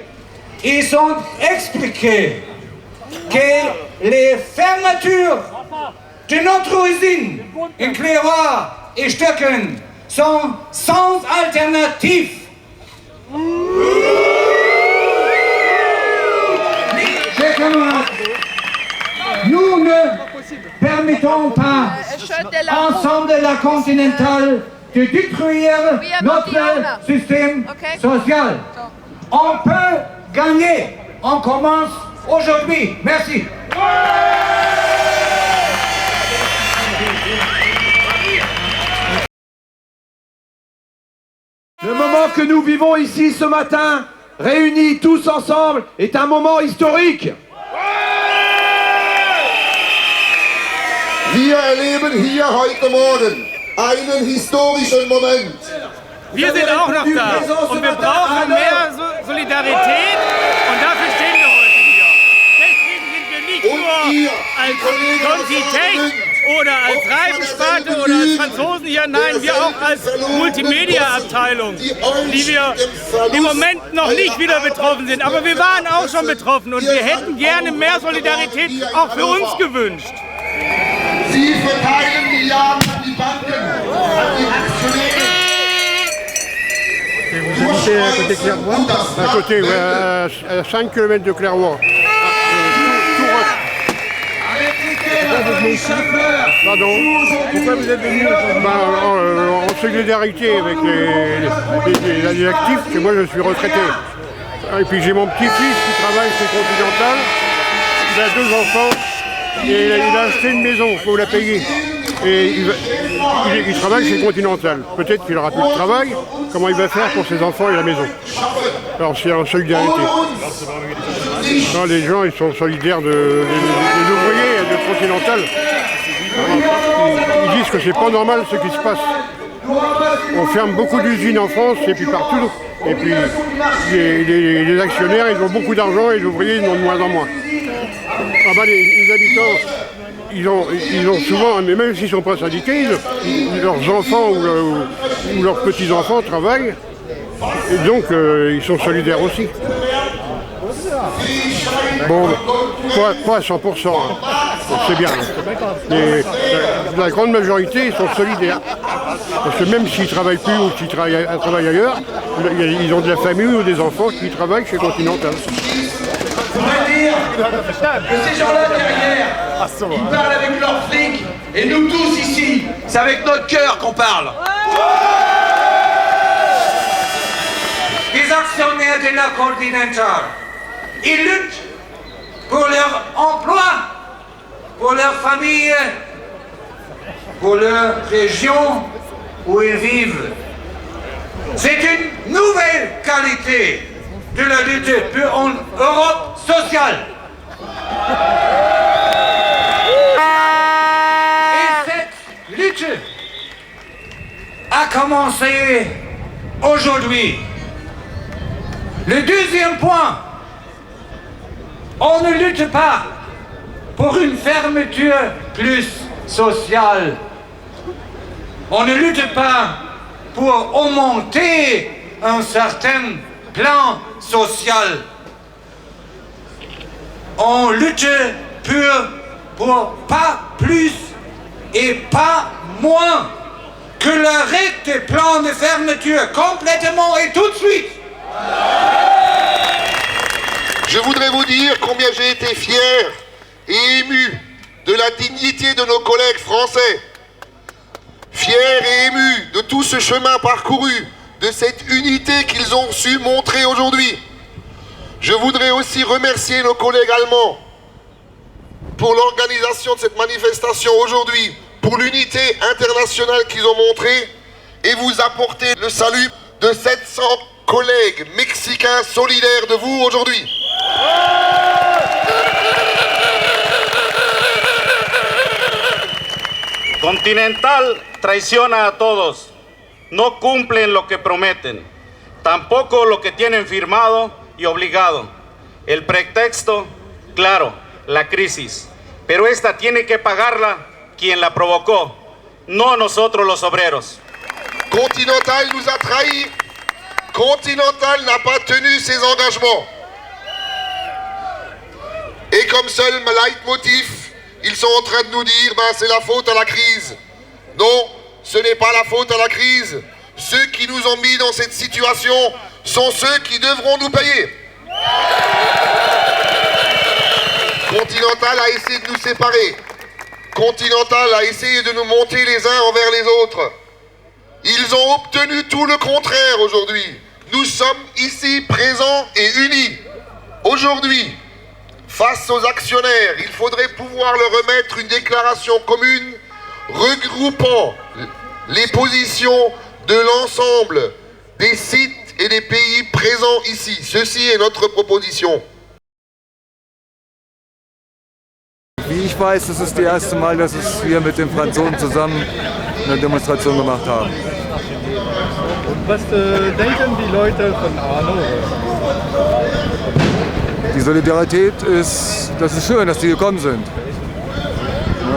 Ils ont expliqué que les fermetures de notre usine in Clairoix et Stöcken sont sans alternative. Chers camarades, nous ne permettons pas, ensemble de la Continentale, de détruire notre système social. On peut gagner. On commence aujourd'hui. Merci. Le moment que nous vivons ici ce matin, réunis tous ensemble, est un moment historique. Wir erleben hier heute Morgen einen historischen Moment. Wir sind auch noch da und wir brauchen mehr Solidarität und dafür stehen wir heute hier. Deswegen sind wir nicht nur als Conti-Tech oder als Reifensparte oder als Franzosen hier, nein, wir auch als Multimedia-Abteilung, die wir im Moment noch nicht wieder betroffen sind, aber wir waren auch schon betroffen und wir hätten gerne mehr Solidarität auch für uns gewünscht. Sie verteilen Milliarden an die Banken, an die Aktionäre. Vous habitez à côté de Clairoix? À côté, ouais, à 5 km de Clairoix. Pardon. Pourquoi vous êtes venu en solidarité avec les actifs, parce que moi je suis retraité. Et puis j'ai mon petit-fils qui travaille chez Continental, il a 2 enfants, et il a acheté une maison, il faut la payer. Et il travaille chez Continental. Peut-être qu'il n'aura plus de travail, comment il va faire pour ses enfants et la maison? Alors c'est en solidarité. Non, les gens ils sont solidaires des ouvriers de Continental. Ils disent que c'est pas normal ce qui se passe. On ferme beaucoup d'usines en France et puis partout. Et puis les actionnaires ils ont beaucoup d'argent et les ouvriers ils en ont de moins en moins. Ah bah, les habitants ils ont souvent, mais même s'ils ne sont pas syndiqués, leurs enfants ou leurs petits-enfants travaillent. Et donc, ils sont solidaires aussi. Bon, pas à 100%, hein. C'est bien. Mais la grande majorité, ils sont solidaires. Parce que même s'ils ne travaillent plus ou s'ils travaillent ailleurs, ils ont de la famille ou des enfants qui travaillent chez Continental. Je voudrais dire que ces gens-là derrière, ils parlent avec leurs flics, et nous tous ici, c'est avec notre cœur qu'on parle. Les actionnaires de la Continental, ils luttent pour leur emploi, pour leur famille, pour leur région où ils vivent. C'est une nouvelle qualité de la lutte pour une Europe sociale. Et cette lutte a commencé aujourd'hui. Le deuxième point, on ne lutte pas pour une fermeture plus sociale. On ne lutte pas pour augmenter un certain plan social. On lutte pour pas plus et pas moins que l'arrêt des plans de fermeture complètement et tout de suite. Je voudrais vous dire combien j'ai été fier et ému de la dignité de nos collègues français. Fier et ému de tout ce chemin parcouru, de cette unité qu'ils ont su montrer aujourd'hui. Je voudrais aussi remercier nos collègues allemands pour l'organisation de cette manifestation aujourd'hui, pour l'unité internationale qu'ils ont montrée et vous apporter le salut de 700 collègues mexicains solidaires de vous aujourd'hui. Continental traiciona a todos. No cumplen lo que prometen, tampoco lo que tienen firmado y obligado. El pretexto, claro, la crisis, pero esta tiene que pagarla quien la provocó, no nosotros los obreros. Continental nous a trahis. Continental n'a pas tenu ses engagements. Et comme seul leitmotiv, ils sont en train de nous dire c'est la faute à la crise. Non, ce n'est pas la faute à la crise. Ceux qui nous ont mis dans cette situation sont ceux qui devront nous payer. Continental a essayé de nous séparer. Continental a essayé de nous monter les uns envers les autres. Ils ont obtenu tout le contraire aujourd'hui. Nous sommes ici présents et unis. Aujourd'hui, face aux actionnaires, il faudrait pouvoir leur remettre une déclaration commune regroupant les positions de l'ensemble des sites et des pays présents ici. Ceci est notre proposition. Wie ich weiß, das ist das erste Mal, dass es wir mit den Franzosen zusammen eine Demonstration gemacht haben. Und was denken die Leute von Hannover? Die Solidarität ist, das ist schön, dass die gekommen sind.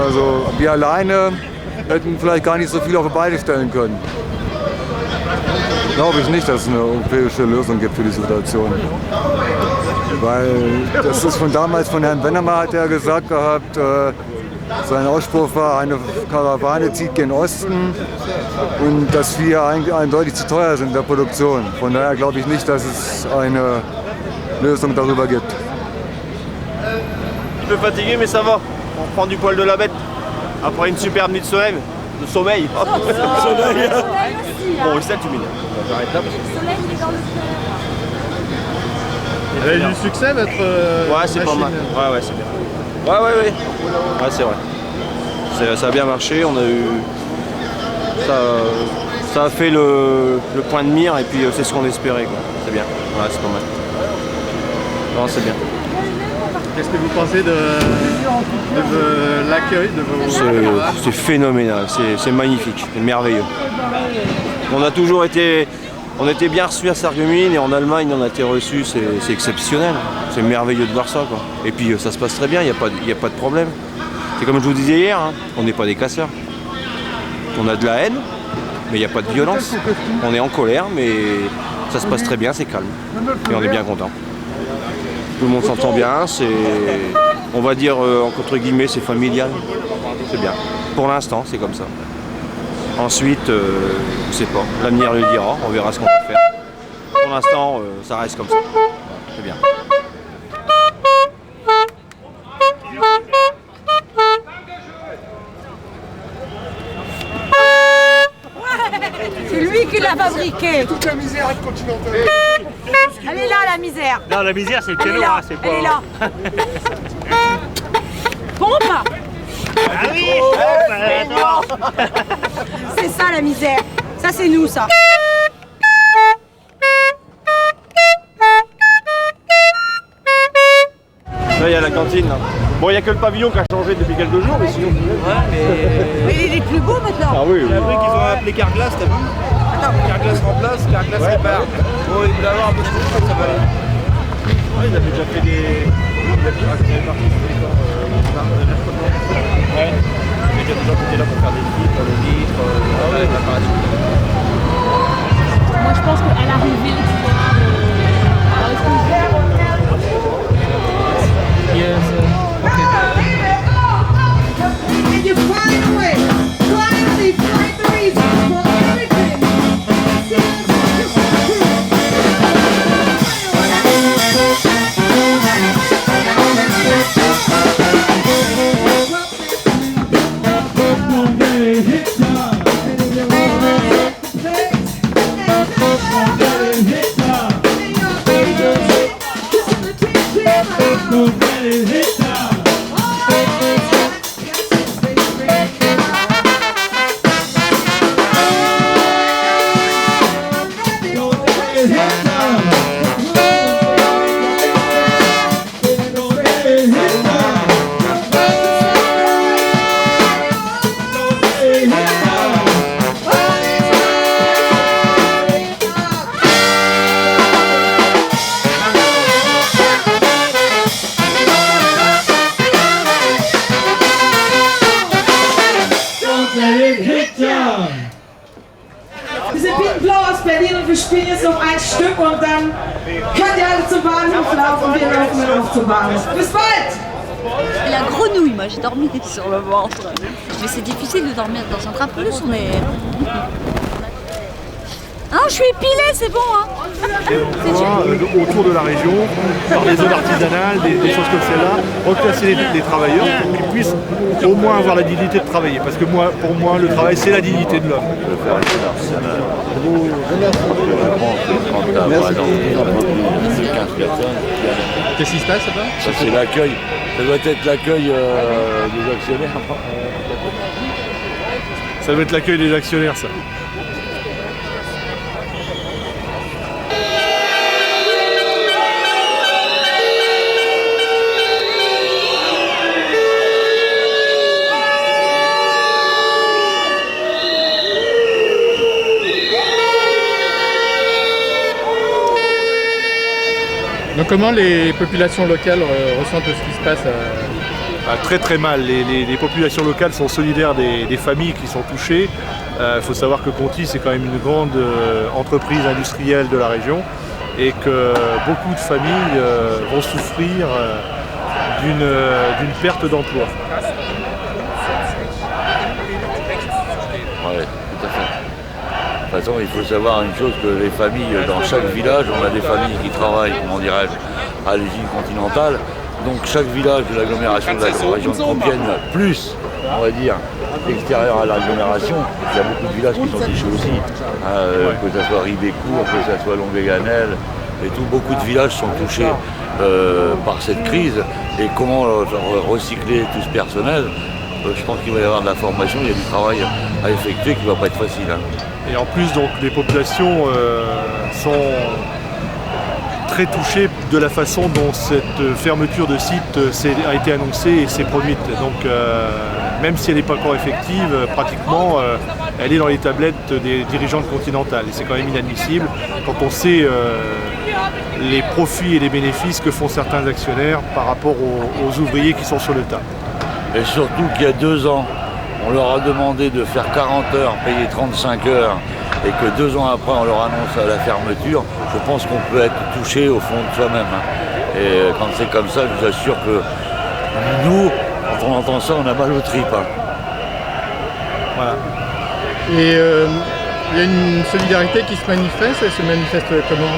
Also wir alleine hätten vielleicht gar nicht so viel auf die Beine stellen können. Glaube ich nicht, dass es eine europäische Lösung gibt für die Situation. Weil das ist von damals von Herrn Wennermer, hat er gesagt gehabt, sein Ausspruch war, eine Karawane zieht gen Osten und dass wir eindeutig zu teuer sind in der Produktion. Von daher glaube ich nicht, dass es eine Lösung darüber gibt. Un peu fatigué mais ça va, on prend du poil de la bête. Après une superbe nuit de sommeil. Soleil. Bon, Estelle, tu m'énerves. J'arrête là parce que... Le soleil est dans le cœur. Vous avez du succès votre ouais, c'est pas mal. Ouais, c'est bien. Ouais, c'est vrai. Ça a bien marché, on a eu... Ça a fait le point de mire et puis c'est ce qu'on espérait, quoi. C'est bien, ouais, c'est pas mal. Non, c'est bien. Qu'est-ce que vous pensez de l'accueil de vos... C'est phénoménal, c'est magnifique, c'est merveilleux. On a toujours été... On était bien reçus à Sarreguemines et en Allemagne on a été reçus, c'est exceptionnel. C'est merveilleux de voir ça, quoi. Et puis ça se passe très bien, il n'y a pas de problème. C'est comme je vous disais hier, hein, on n'est pas des casseurs. On a de la haine, mais il n'y a pas de violence. On est en colère, mais Ça se passe très bien, c'est calme. Et on est bien content. Tout le monde s'entend bien, on va dire entre guillemets, c'est familial. C'est bien. Pour l'instant, c'est comme ça. Ensuite, je ne sais pas, l'avenir le dira, on verra ce qu'on va faire. Pour l'instant, ça reste comme ça. C'est bien. C'est lui qui l'a fabriqué. Toute la misère de Continental. Elle est là, la misère. Non, la misère, c'est le piano, hein, c'est pas... Elle est là. Pompe. Ah oui, c'est ça la misère. Ça, c'est nous, ça. Là, il y a la cantine. Là. Bon, il n'y a que le pavillon qui a changé depuis quelques jours, mais sinon... Mais il est plus beau maintenant. Ah oui, oui. J'ai appris qu'ils ont appelé Carglass, t'as vu? Carglass remplace, Carglass répare. Bon, il voulait avoir un peu de choses, ça va aller. Ouais, ils avaient déjà fait des... Ils avaient parti sur les corps ouais. Il y a déjà des gens qui étaient là pour faire des films, pour le vitre, la préparation. Moi, je pense qu'à l'arrivée, tu vois, Yes, okay. And you finally find the reason for everything. Wir sind Pink Blau aus Berlin und wir spielen jetzt noch ein Stück und dann könnt ihr alle zum Bahnhof laufen und wir laufen dann auch zum Bahnhof. Bis bald! Et la grenouille, moi j'ai dormi sur le ventre. Mais c'est difficile de dormir dans un train plus, mais... Non, je suis épilée, c'est bon, hein. Autour de la région, par des zones artisanales, des choses comme celle-là, reclasser les travailleurs pour qu'ils puissent au moins avoir la dignité de travailler. Parce que moi, pour moi, le travail, c'est la dignité de l'homme. Qu'est-ce qui se passe là-bas? Ça c'est l'accueil. Ça doit être l'accueil des actionnaires. Ça doit être l'accueil des actionnaires, ça. Donc comment les populations locales ressentent ce qui se passe Très très mal. Les populations locales sont solidaires des familles qui sont touchées. Il faut savoir que Conti c'est quand même une grande entreprise industrielle de la région et que beaucoup de familles vont souffrir d'une perte d'emploi. Ouais, tout à fait. De toute façon, il faut savoir une chose, que les familles, dans chaque village, on a des familles qui travaillent, comment dirais-je, à l'usine Continentale. Donc chaque village de l'agglomération de la région de Compiègne, plus, on va dire, extérieur à l'agglomération, il y a beaucoup de villages qui sont touchés aussi. Que ce soit Ribécourt, que ce soit Longué-Ganel, et tout, beaucoup de villages sont touchés par cette crise. Et comment recycler tout ce personnel, je pense qu'il va y avoir de la formation, il y a du travail à effectuer qui ne va pas être facile. Hein. Et en plus, donc, les populations sont très touchées de la façon dont cette fermeture de site a été annoncée et s'est produite. Donc, même si elle n'est pas encore effective, pratiquement, elle est dans les tablettes des dirigeants de Continental. Et c'est quand même inadmissible quand on sait les profits et les bénéfices que font certains actionnaires par rapport aux ouvriers qui sont sur le tas. Et surtout qu'il y a 2 ans, on leur a demandé de faire 40 heures, payer 35 heures et que 2 ans après on leur annonce la fermeture, je pense qu'on peut être touché au fond de soi-même. Hein. Et quand c'est comme ça, je vous assure que nous, quand on entend ça, on a mal au tripes. Hein. Voilà. Et il y a une solidarité qui se manifeste, elle se manifeste comment?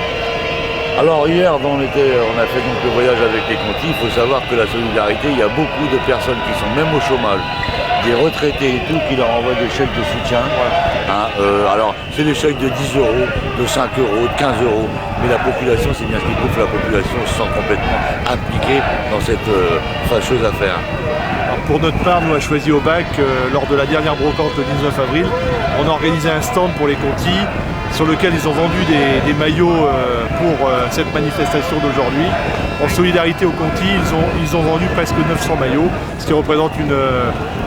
Alors hier, on a fait donc le voyage avec les Conti. Il faut savoir que la solidarité, il y a beaucoup de personnes qui sont même au chômage, des retraités et tout, qui leur envoient des chèques de soutien. Hein, alors c'est des chèques de 10 €, de 5 €, de 15 €, mais la population, c'est bien ce qui prouve, la population se sent complètement impliquée dans cette fâcheuse affaire. Alors pour notre part, nous, on a choisi au BAC, lors de la dernière brocante le 19 avril, on a organisé un stand pour les Conti, sur lequel ils ont vendu des maillots pour cette manifestation d'aujourd'hui. En solidarité aux Conti, ils ont vendu presque 900 maillots, ce qui représente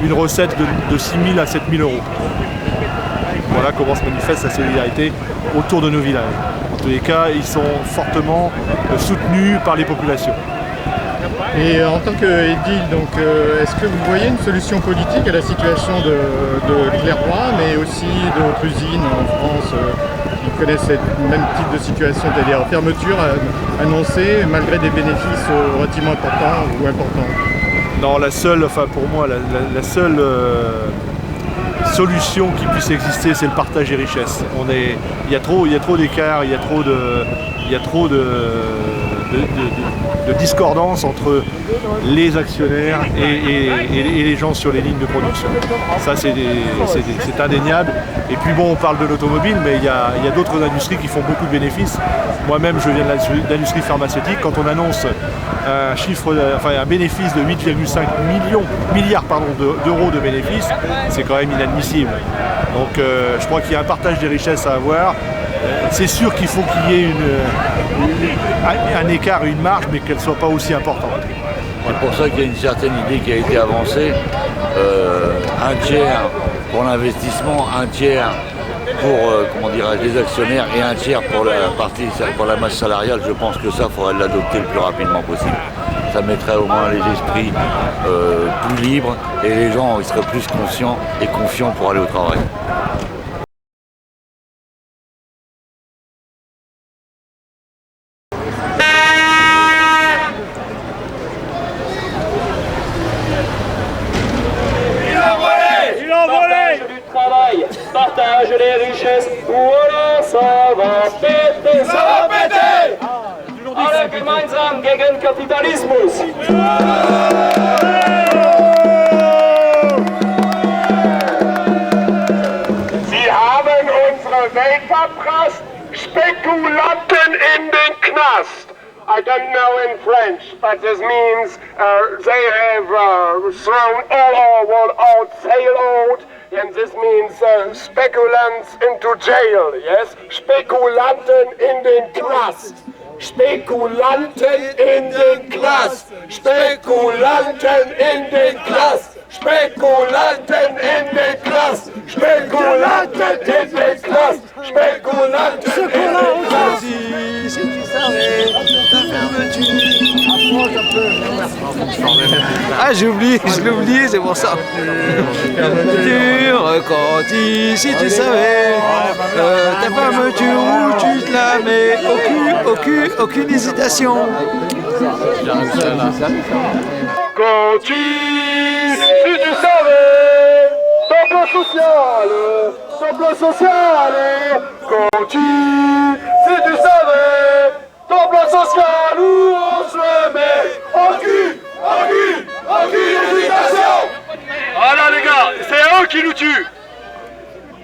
une recette de 6 000 à 7 000 €. Voilà comment se manifeste la solidarité autour de nos villages. En tous les cas, ils sont fortement soutenus par les populations. Et en tant qu'édile, est-ce que vous voyez une solution politique à la situation de Clairoy, mais aussi d'autres usines en France qui connaissent ce même type de situation, c'est-à-dire fermeture annoncée malgré des bénéfices relativement importants ou importants? Non, pour moi, la seule solution qui puisse exister, c'est le partage des richesses. Il y a trop d'écart, il y a trop de discordance entre les actionnaires et les gens sur les lignes de production. Ça, c'est indéniable. Et puis bon, on parle de l'automobile, mais il y a d'autres industries qui font beaucoup de bénéfices. Moi-même, je viens de l'industrie pharmaceutique. Quand on annonce un bénéfice de 8,5 milliards d'euros de bénéfices, c'est quand même inadmissible. Donc je crois qu'il y a un partage des richesses à avoir. C'est sûr qu'il faut qu'il y ait un écart et une marge, mais qu'elle ne soit pas aussi importante. C'est pour ça qu'il y a une certaine idée qui a été avancée. Un tiers pour l'investissement, un tiers pour les actionnaires et un tiers pour la masse salariale. Je pense que ça, il faudrait l'adopter le plus rapidement possible. Ça mettrait au moins les esprits plus libres et les gens ils seraient plus conscients et confiants pour aller au travail. Partage les richesses, voilà, ça va péter, ça va péter! Alle gemeinsam gegen Kapitalismus! Sie haben unsere Welt verprasst, Spekulanten in den Knast! I don't know in French, but this means they have thrown all our world out, sail out, and this means speculants into jail, yes? Spekulanten in den Knast. Spekulanten in den Knast. Spekulanten in den Knast. Spekulanten in den Knast. Spekulanten in den Knast. Spekulanten in den Knast. Si tu savais, ta Ah, j'ai oublié, je l'ai oublié, c'est pour ça. Conti, si tu savais, ta fermeture où tu te la mets, aucune hésitation. Conti, si tu savais, ton plan social, Conti, si tu savais, ton plan social où on se met en cul, hésitation. Ah là les gars, c'est eux qui nous tuent.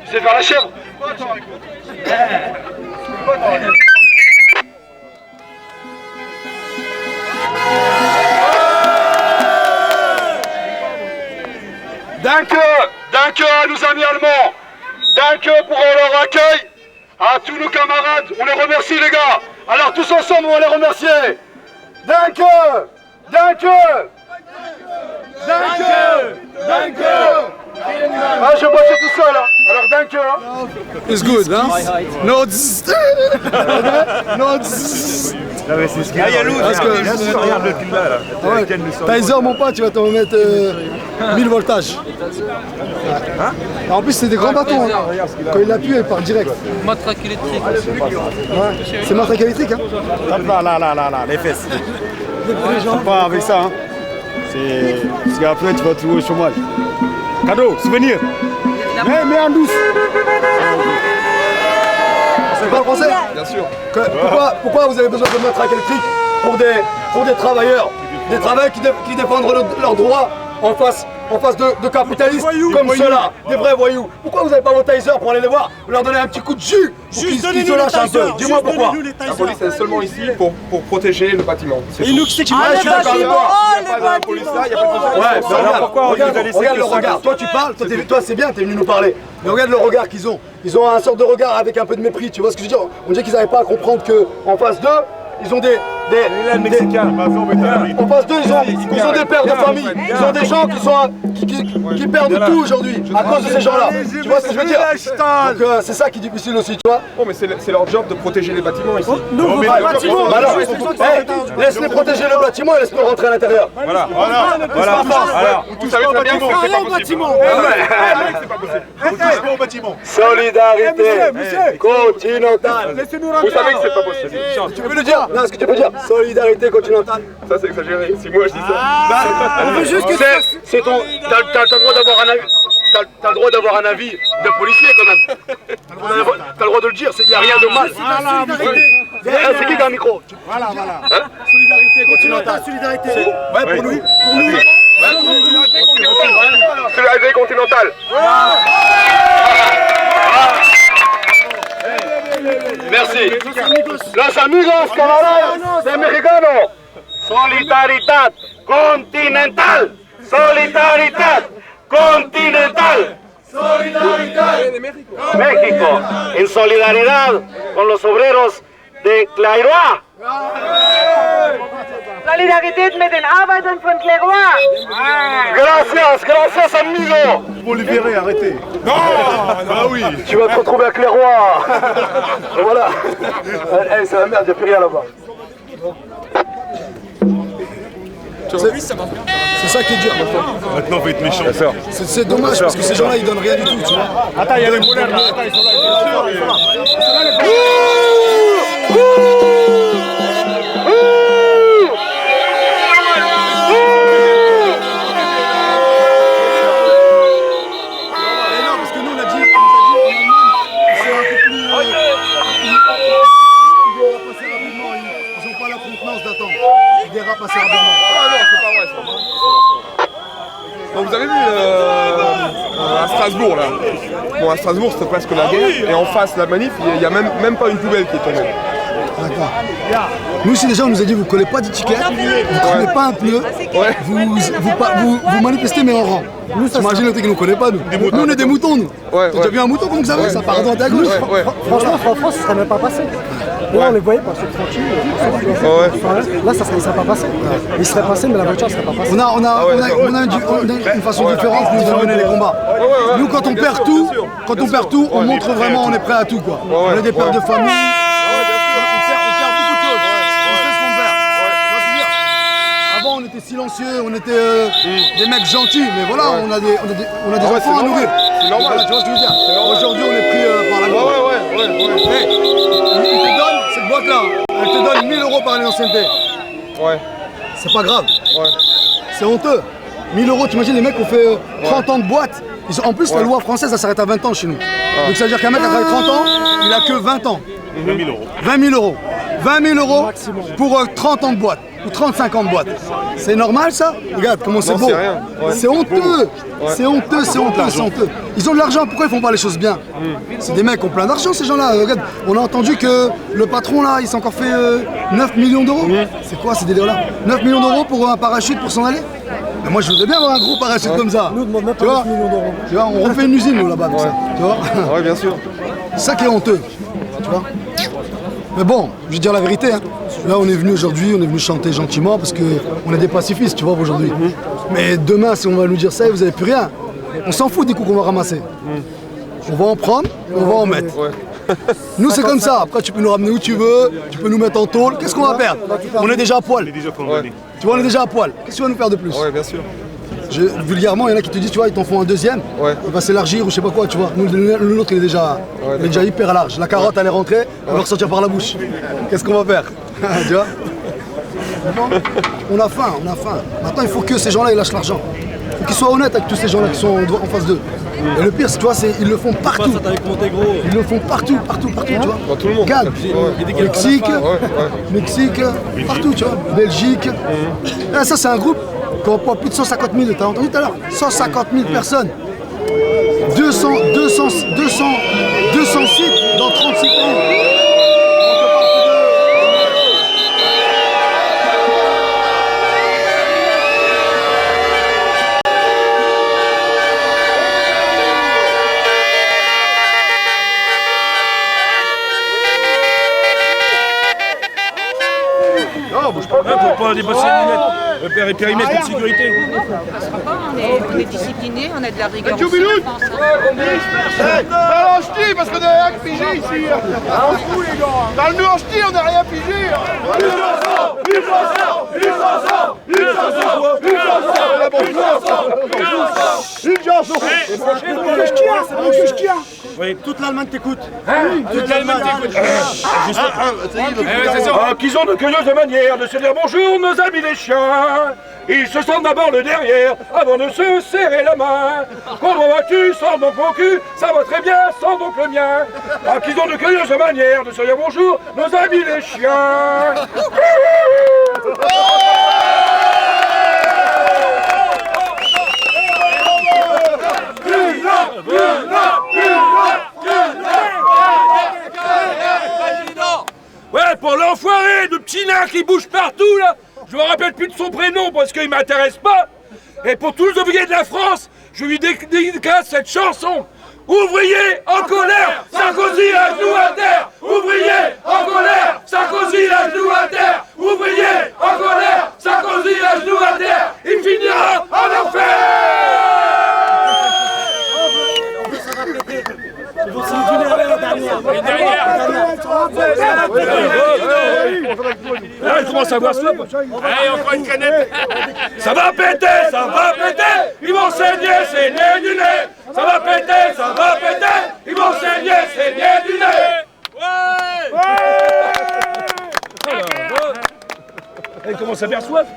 C'est faire la chèvre. Danke à nos amis allemands. Danke pour leur accueil. À tous nos camarades, on les remercie les gars. Alors tous ensemble, on va les remercier. Danke. Ah, je bosse tout seul, hein. Alors danke. It's good, huh? No, No. il y a l'autre, regarde le qu'il a là. Tizer, mon pote, tu vas t'en mettre 1000 voltages. Hein? En plus, c'est des grands bâtons. Hein. Quand il appuie, il part direct. Matraque électrique. Ouais. C'est matraque électrique. Hein. Là, les fesses. C'est pas avec ça. Hein. Parce qu'après, tu vas trouver au chômage. Cadeau, souvenir. Mais en douce. C'est pas le français? Bien sûr. Pourquoi vous avez besoin de matraque électrique pour des travailleurs? Des travailleurs qui défendent leurs droits en face de capitalistes comme ceux-là, des vrais voyous. Pourquoi vous n'avez pas vos tasers pour aller les voir, leur donner un petit coup de jus pour qu'ils se lâchent un peu? Dis-moi pourquoi. La police est seulement ici pour protéger le bâtiment. Et nous, c'est qui? Je suis d'accord avec toi. Il n'y a pas de police là, il n'y a pas de police. Ouais, mais alors pourquoi regarde le regard. Toi tu parles, toi c'est bien, t'es venu nous parler. Mais regarde le regard qu'ils ont. Ils ont un sorte de regard avec un peu de mépris, tu vois ce que je veux dire? On dirait qu'ils n'arrivent pas à comprendre qu'en face d'eux, ils ont des en face d'eux, ils ont des pères de famille. Ils ont des gens qui perdent tout aujourd'hui à cause de ces gens-là. Tu vois ce que je veux dire? Donc c'est ça qui est difficile aussi, tu vois. Oh mais c'est leur job de protéger les bâtiments ici. Alors, laisse-les protéger le bâtiment et laisse-nous rentrer à l'intérieur. Voilà. Alors, vous savez très bien que c'est pas possible. Vous touchez pas au bâtiment. Solidarité continentale. Vous savez que c'est pas possible. Tu peux le dire? Non, est-ce que tu peux dire? Solidarité continentale. Ça c'est exagéré, si moi je dis ça. On veut juste que c'est ton. T'as le droit d'avoir un avis. T'as le droit d'avoir un avis de policier quand même. T'as le droit de le dire, il n'y a rien de mal. C'est qui qui a un micro? Voilà. Solidarité continentale. Solidarité. Ouais, pour nous. Solidarité continentale. Merci. Los amigos, camaradas de Mexicano. Solidaridad continental. Solidaridad continental. México, en solidaridad con los obreros de Clairoa. Solidarität mit den Arbeitern von Clairoa. Gracias, amigo. Pour libérer, arrêtez. Non, bah oui. Tu vas te retrouver à Clairoa. Voilà. C'est la merde, il n'y a plus rien là-bas. C'est ça qui est dur. Maintenant, on va être méchant. C'est dommage parce que ces gens-là, ils donnent rien du tout, tu vois. Attends, il y a les moulins là. Attends, ils sont là. Non, parce que nous, on a dit en Allemagne, c'est un peu plus. Ils dérapent assez rapidement. Ils n'ont pas la contenance d'attendre. Ils dérapent assez rapidement. Bon, vous avez vu à Strasbourg là. Bon, à Strasbourg c'était presque la guerre. Et en face la manif, il n'y a même pas une poubelle qui est tombée. D'accord. Nous aussi déjà on nous a dit vous collez pas d'étiquette, vous ne collez pas un pneu, vous manifestez mais en rang. Nous, t'imagines le truc qui nous connaît pas nous. Nous on est des moutons nous. T'as déjà vu un mouton comme ça? Ça part à droite et à gauche. Franchement en France ça serait même pas passé. Là on les voyait passer tranquille. Là ça serait pas passé. Ils seraient passés mais la voiture ne serait pas passée. On a une façon différente de mener les combats. Nous quand on perd tout, on montre vraiment on est prêt à tout quoi. On est des pères de famille. On était silencieux, on était des mecs gentils, mais voilà, on a des enfants à nourrir. C'est normal. Voilà, tu vois ce que je veux dire? Aujourd'hui, on est pris par la gorge. Ouais. Il te donne, cette boîte-là, elle te donne 1000 € par année d'ancienneté. Ouais. C'est pas grave. Ouais. C'est honteux. 1000 €, tu imagines les mecs qui ont fait 30 ans de boîte. En plus, la loi française, ça s'arrête à 20 ans chez nous. Donc ça veut dire qu'un mec a travaillé 30 ans, il a que 20 ans. 20 000 €. 20 000 €. 20 000 € pour 30 ans de boîte. Ou 35 ans de boîte. C'est normal ça? Regarde comment c'est beau. C'est honteux. C'est honteux. Ils ont de l'argent, pourquoi ils font pas les choses bien? C'est des mecs qui ont plein d'argent ces gens-là. Regarde, on a entendu que le patron là, il s'est encore fait 9 millions €. C'est quoi ces délires là? 9 millions € pour un parachute pour s'en aller? Mais moi je voudrais bien avoir un gros parachute comme ça. Nous demandons même pas 9 millions d'euros. Tu vois, on refait une usine nous là-bas pour ça. Tu vois? Ouais, bien sûr. C'est ça qui est honteux. Tu vois? Mais bon, je vais dire la vérité, hein. Là on est venu aujourd'hui, on est venu chanter gentiment parce qu'on est des pacifistes, tu vois, aujourd'hui. Mais demain, si on va nous dire ça, vous n'avez plus rien. On s'en fout des coups qu'on va ramasser. On va en prendre, on va en mettre. Nous c'est comme ça, après tu peux nous ramener où tu veux, tu peux nous mettre en tôle, qu'est-ce qu'on va perdre? On est déjà à poil. Tu vois, on est déjà à poil, qu'est-ce que tu vas nous faire de plus? Ouais, bien sûr. Vulgairement, il y en a qui te disent, tu vois, ils t'en font un deuxième, il va s'élargir ou je sais pas quoi, tu vois. Nous, le nôtre, il est déjà hyper large. La carotte, elle est rentrée, elle va ressortir par la bouche. Qu'est-ce qu'on va faire? Tu vois? On a faim. Maintenant, il faut que ces gens-là, ils lâchent l'argent. Il faut qu'ils soient honnêtes avec tous ces gens-là qui sont en face d'eux. Et le pire, tu vois, ils le font partout. Ils le font partout, tu vois. Dans tout le monde. Regarde, Mexique, partout, tu vois. Belgique. Là, ça, c'est un groupe qui emploie plus de 150 000, t'as entendu tout à l'heure? 150 000 personnes. 200 sites dans 36 pays. Pour pas dépasser le périmètre de sécurité. On est discipliné, on a de la rigueur. Dans le ch'ti, parce qu'on n'a rien pigé ici. Dans le nous en ch'ti, on n'a rien pigé. Oui, toute l'Allemagne t'écoute. Toute l'Allemagne t'écoute. Qu'ils ont de curieuses manières de se dire bonjour nos amis les chiens. Ils se sentent d'abord le derrière avant de se serrer la main. Comment vas-tu? Sors donc mon cul, ça va très bien, sors donc le mien. Qu'ils ont de curieuses manières de se dire bonjour nos amis les chiens. Ouais, pour l'enfoiré de petit nain qui bouge partout là, je me rappelle plus de son prénom parce qu'il m'intéresse pas. Et pour tous les ouvriers de la France, je lui dédicace cette chanson. Ouvriers en colère, Sarkozy à genoux à terre. Ouvriers en colère, Sarkozy à genoux à terre. Ouvriers en colère, Sarkozy à genoux à terre. Il finira en enfer. Là, il commence à voir ça. Allez, encore une canette. Ça va péter, ça va péter. Ils vont saigner du nez. Ça va péter, ils vont saigner du nez. Elle commence à faire soif.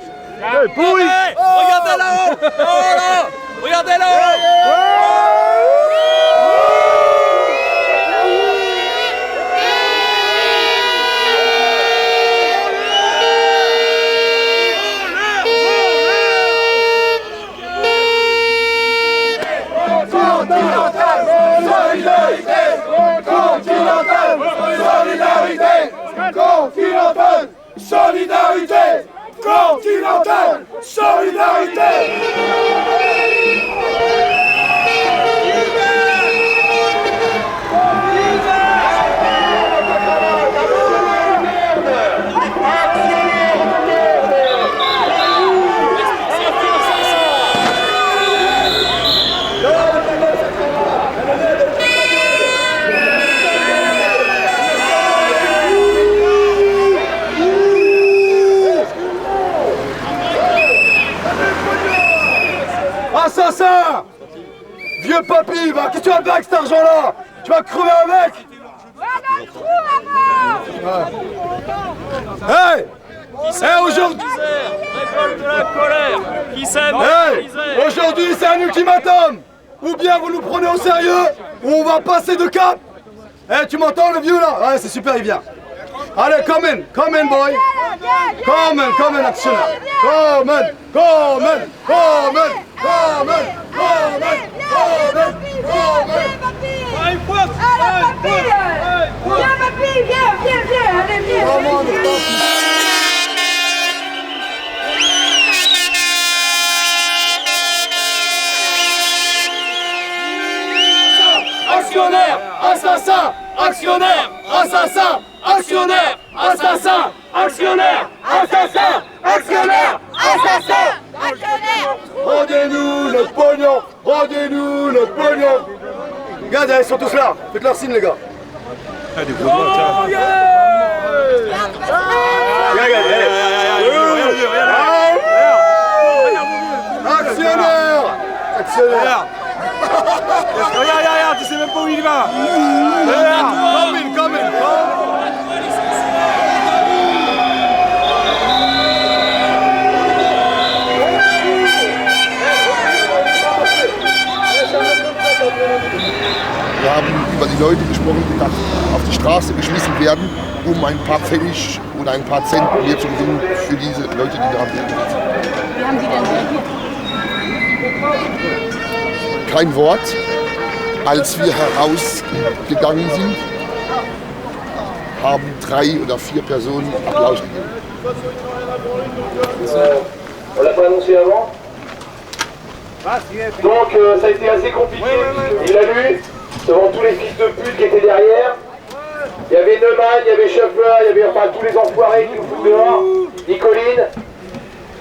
Pourri. Regardez là-haut. Oh là. Regardez là-haut. Solidarité continentale, solidarité. Assassin! Vieux papy, qu'est-ce que tu vas faire avec cet argent-là? Tu vas crever avec! Hey! Aujourd'hui! Récolte de la colère! Qui sème Hey! Aujourd'hui, c'est un ultimatum! Ou bien vous nous prenez au sérieux, ou on va passer de cap! Eh, tu m'entends le vieux là? Ouais, c'est super, il vient! Allez, come in, boy! Come in, actionnaire! Come in! Actionnaire, assassin, actionnaire, assassin, actionnaire, assassin, actionnaire, assassin, actionnaire, assassin. Rendez-nous notre pognon! Regardez, ils sont tous là! Faites leur signe, les gars! Ah, des gros doigts, tiens. Actionnaire! Actionnaire! Regarde, tu sais même pas où il va. Come in. Wir haben über die Leute gesprochen, die da auf die Straße geschmissen werden, um ein paar Pfennig oder ein paar Cent mehr zu gewinnen für diese Leute, die daran werden. Wie haben Sie denn reagiert? Kein Wort. Als wir herausgegangen sind, haben 3 oder 4 Personen Applaus gegeben. On l'a pas annoncé avant. Donc ça a été assez compliqué. Il l'a lu devant tous les fils de pute qui étaient derrière. Il y avait Neumann, il y avait Schöffler, il y avait enfin tous les enfoirés qui nous foutent dehors. Nicoline.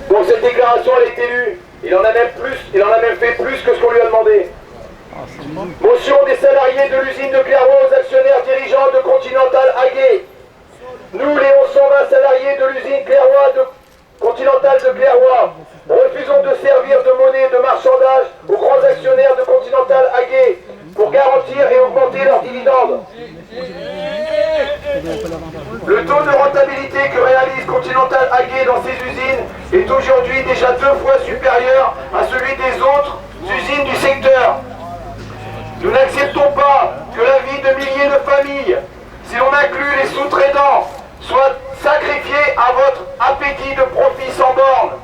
Donc cette déclaration elle a été lue. Il en a même fait plus que ce qu'on lui a demandé. Motion des salariés de l'usine de Clairoy aux actionnaires dirigeants de Continental AG. Nous, les 1120 salariés de l'usine Continental de Clairoy, refusons de servir de monnaie de marchandage aux grands actionnaires de Continental AG pour garantir et augmenter leurs dividendes. Le taux de rentabilité que réalise Continental AG dans ses usines est aujourd'hui déjà 2 fois supérieur à celui des autres usines du secteur. Nous n'acceptons pas que la vie de milliers de familles, si l'on inclut les sous-traitants, soit sacrifiée à votre appétit de profit sans borne.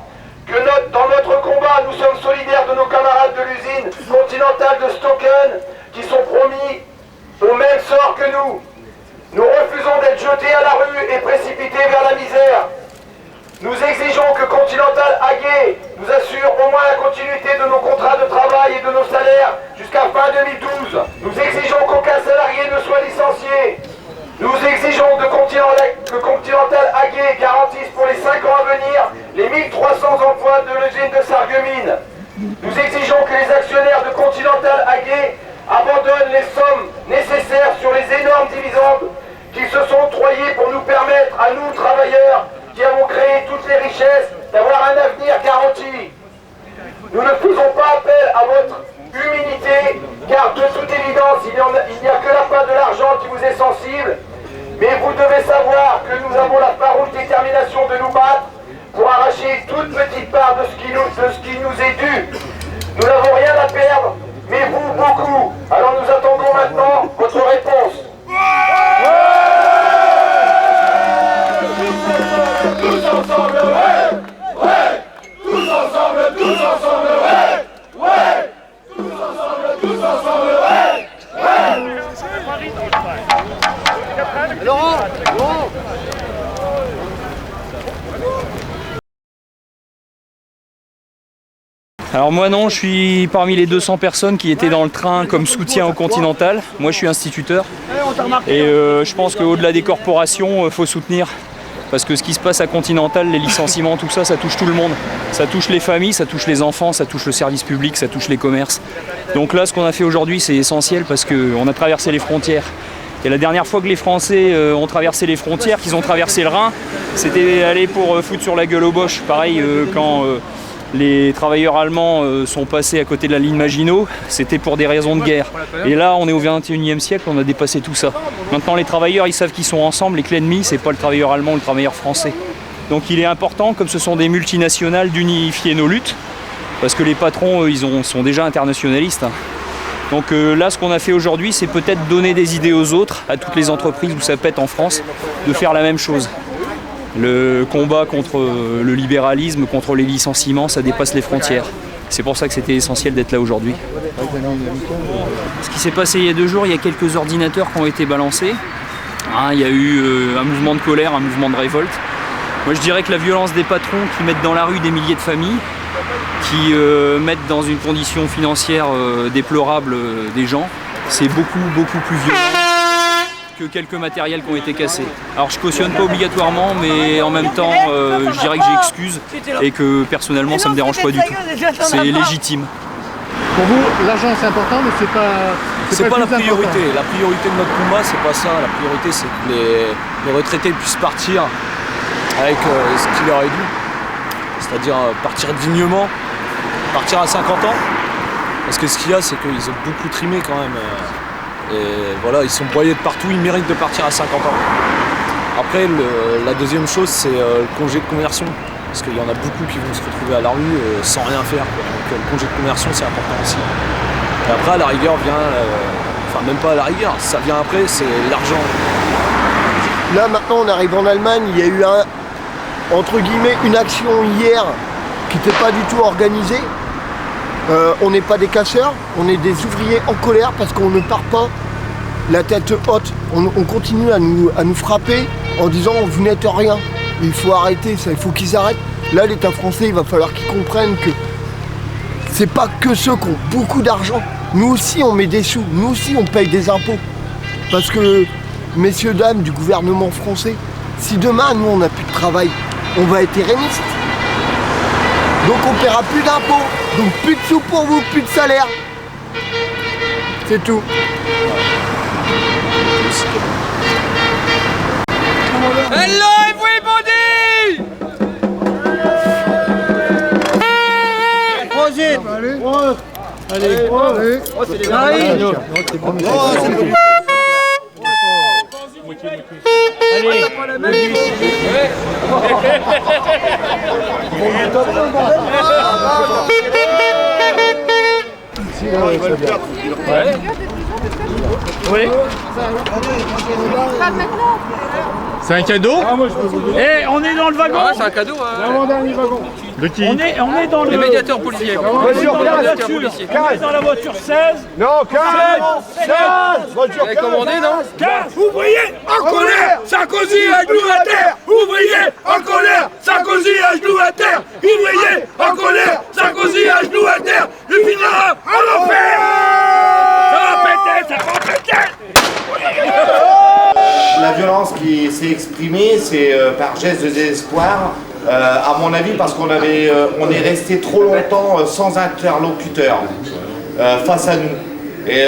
Que dans notre combat, nous sommes solidaires de nos camarades de l'usine Continental de Stocken qui sont promis au même sort que nous. Nous refusons d'être jetés à la rue et précipités vers la misère. Nous exigeons que Continental AG nous assure au moins la continuité de nos contrats de travail et de nos salaires jusqu'à fin 2012. Nous exigeons qu'aucun salarié ne soit licencié. Nous exigeons que Continental AG garantisse pour les 5 ans à venir les 1300 emplois de l'usine de Sarreguemines. Nous exigeons que les actionnaires de Continental AG abandonnent les sommes nécessaires sur les énormes dividendes qu'ils se sont octroyés pour nous permettre, à nous travailleurs, qui avons créé toutes les richesses, d'avoir un avenir garanti. Nous ne faisons pas appel à votre humilité, car de toute évidence, il n'y a que la part de l'argent qui vous est sensible, mais vous devez savoir que nous avons la farouche détermination de nous battre pour arracher toute petite part de ce qui nous est dû. Nous n'avons rien à perdre, mais vous, beaucoup. Alors nous attendons maintenant votre réponse. Tous ensemble, ouais, tous ensemble, ouais, tous ensemble, ouais. Laurent. Alors moi non, je suis parmi les 200 personnes qui étaient dans le train comme soutien au Continental. Moi je suis instituteur et je pense qu'au-delà des corporations, il faut soutenir. Parce que ce qui se passe à Continental, les licenciements, tout ça, ça touche tout le monde. Ça touche les familles, ça touche les enfants, ça touche le service public, ça touche les commerces. Donc là, ce qu'on a fait aujourd'hui, c'est essentiel parce qu'on a traversé les frontières. Et la dernière fois que les Français ont traversé les frontières, qu'ils ont traversé le Rhin, c'était aller pour foutre sur la gueule aux Boches. Pareil, quand les travailleurs allemands sont passés à côté de la ligne Maginot, c'était pour des raisons de guerre. Et là, on est au XXIe siècle, on a dépassé tout ça. Maintenant, les travailleurs, ils savent qu'ils sont ensemble et que l'ennemi, c'est pas le travailleur allemand ou le travailleur français. Donc il est important, comme ce sont des multinationales, d'unifier nos luttes, parce que les patrons, ils sont déjà internationalistes. Donc là, ce qu'on a fait aujourd'hui, c'est peut-être donner des idées aux autres, à toutes les entreprises où ça pète en France, de faire la même chose. Le combat contre le libéralisme, contre les licenciements, ça dépasse les frontières. C'est pour ça que c'était essentiel d'être là aujourd'hui. Ce qui s'est passé il y a 2 jours, il y a quelques ordinateurs qui ont été balancés. Il y a eu un mouvement de colère, un mouvement de révolte. Moi je dirais que la violence des patrons qui mettent dans la rue des milliers de familles, qui mettent dans une condition financière déplorable des gens, c'est beaucoup plus violent que quelques matériels qui ont été cassés. Alors je cautionne pas obligatoirement, mais en même temps je dirais que j'excuse et que personnellement ça me dérange pas du tout. C'est légitime. Pour vous, l'argent c'est important, mais c'est pas la priorité. La priorité de notre combat, c'est pas ça. La priorité, c'est que les retraités puissent partir avec ce qui leur est dû. C'est-à-dire partir dignement, partir à 50 ans. Parce que ce qu'il y a, c'est qu'ils ont beaucoup trimé quand même. Et voilà, ils sont broyés de partout, ils méritent de partir à 50 ans. Après, la deuxième chose, c'est le congé de conversion. Parce qu'il y en a beaucoup qui vont se retrouver à la rue sans rien faire. Quoi. Donc le congé de conversion, c'est important aussi. Et après, à la rigueur, vient... enfin, même pas à la rigueur, ça vient après, c'est l'argent. Là, maintenant, on arrive en Allemagne, il y a eu entre guillemets, une action hier qui n'était pas du tout organisée. On n'est pas des casseurs, on est des ouvriers en colère parce qu'on ne part pas la tête haute. On continue à nous frapper en disant vous n'êtes rien. Il faut arrêter ça, il faut qu'ils arrêtent. Là, l'État français, il va falloir qu'ils comprennent que c'est pas que ceux qui ont beaucoup d'argent. Nous aussi, on met des sous, nous aussi, on paye des impôts. Parce que, messieurs, dames du gouvernement français, si demain, nous, on n'a plus de travail, on va être hérénistes. Donc on ne paiera plus d'impôts, donc plus de sous pour vous, plus de salaire. C'est tout. Hello everybody! Prosit! Allez, oh, c'est les marines! Oui. C'est un cadeau? Eh, on est dans le wagon! Ah, c'est un cadeau, hein. L'avant-dernier wagon. De qui? On est dans le médiateur policier. On est dans la voiture. On est dans la voiture 16. Non, 15! 16! Voiture 15! Commandé, non? 15! Ouvriers en colère! Sarkozy à genoux à terre! Ouvriers en colère! Sarkozy à genoux à terre! Ouvriers en colère! Sarkozy à genoux à terre! Il finira en enfer! Ça va péter! Ça va péter! La violence qui s'est exprimée, c'est par geste de désespoir, à mon avis, parce on est resté trop longtemps sans interlocuteur face à nous. Et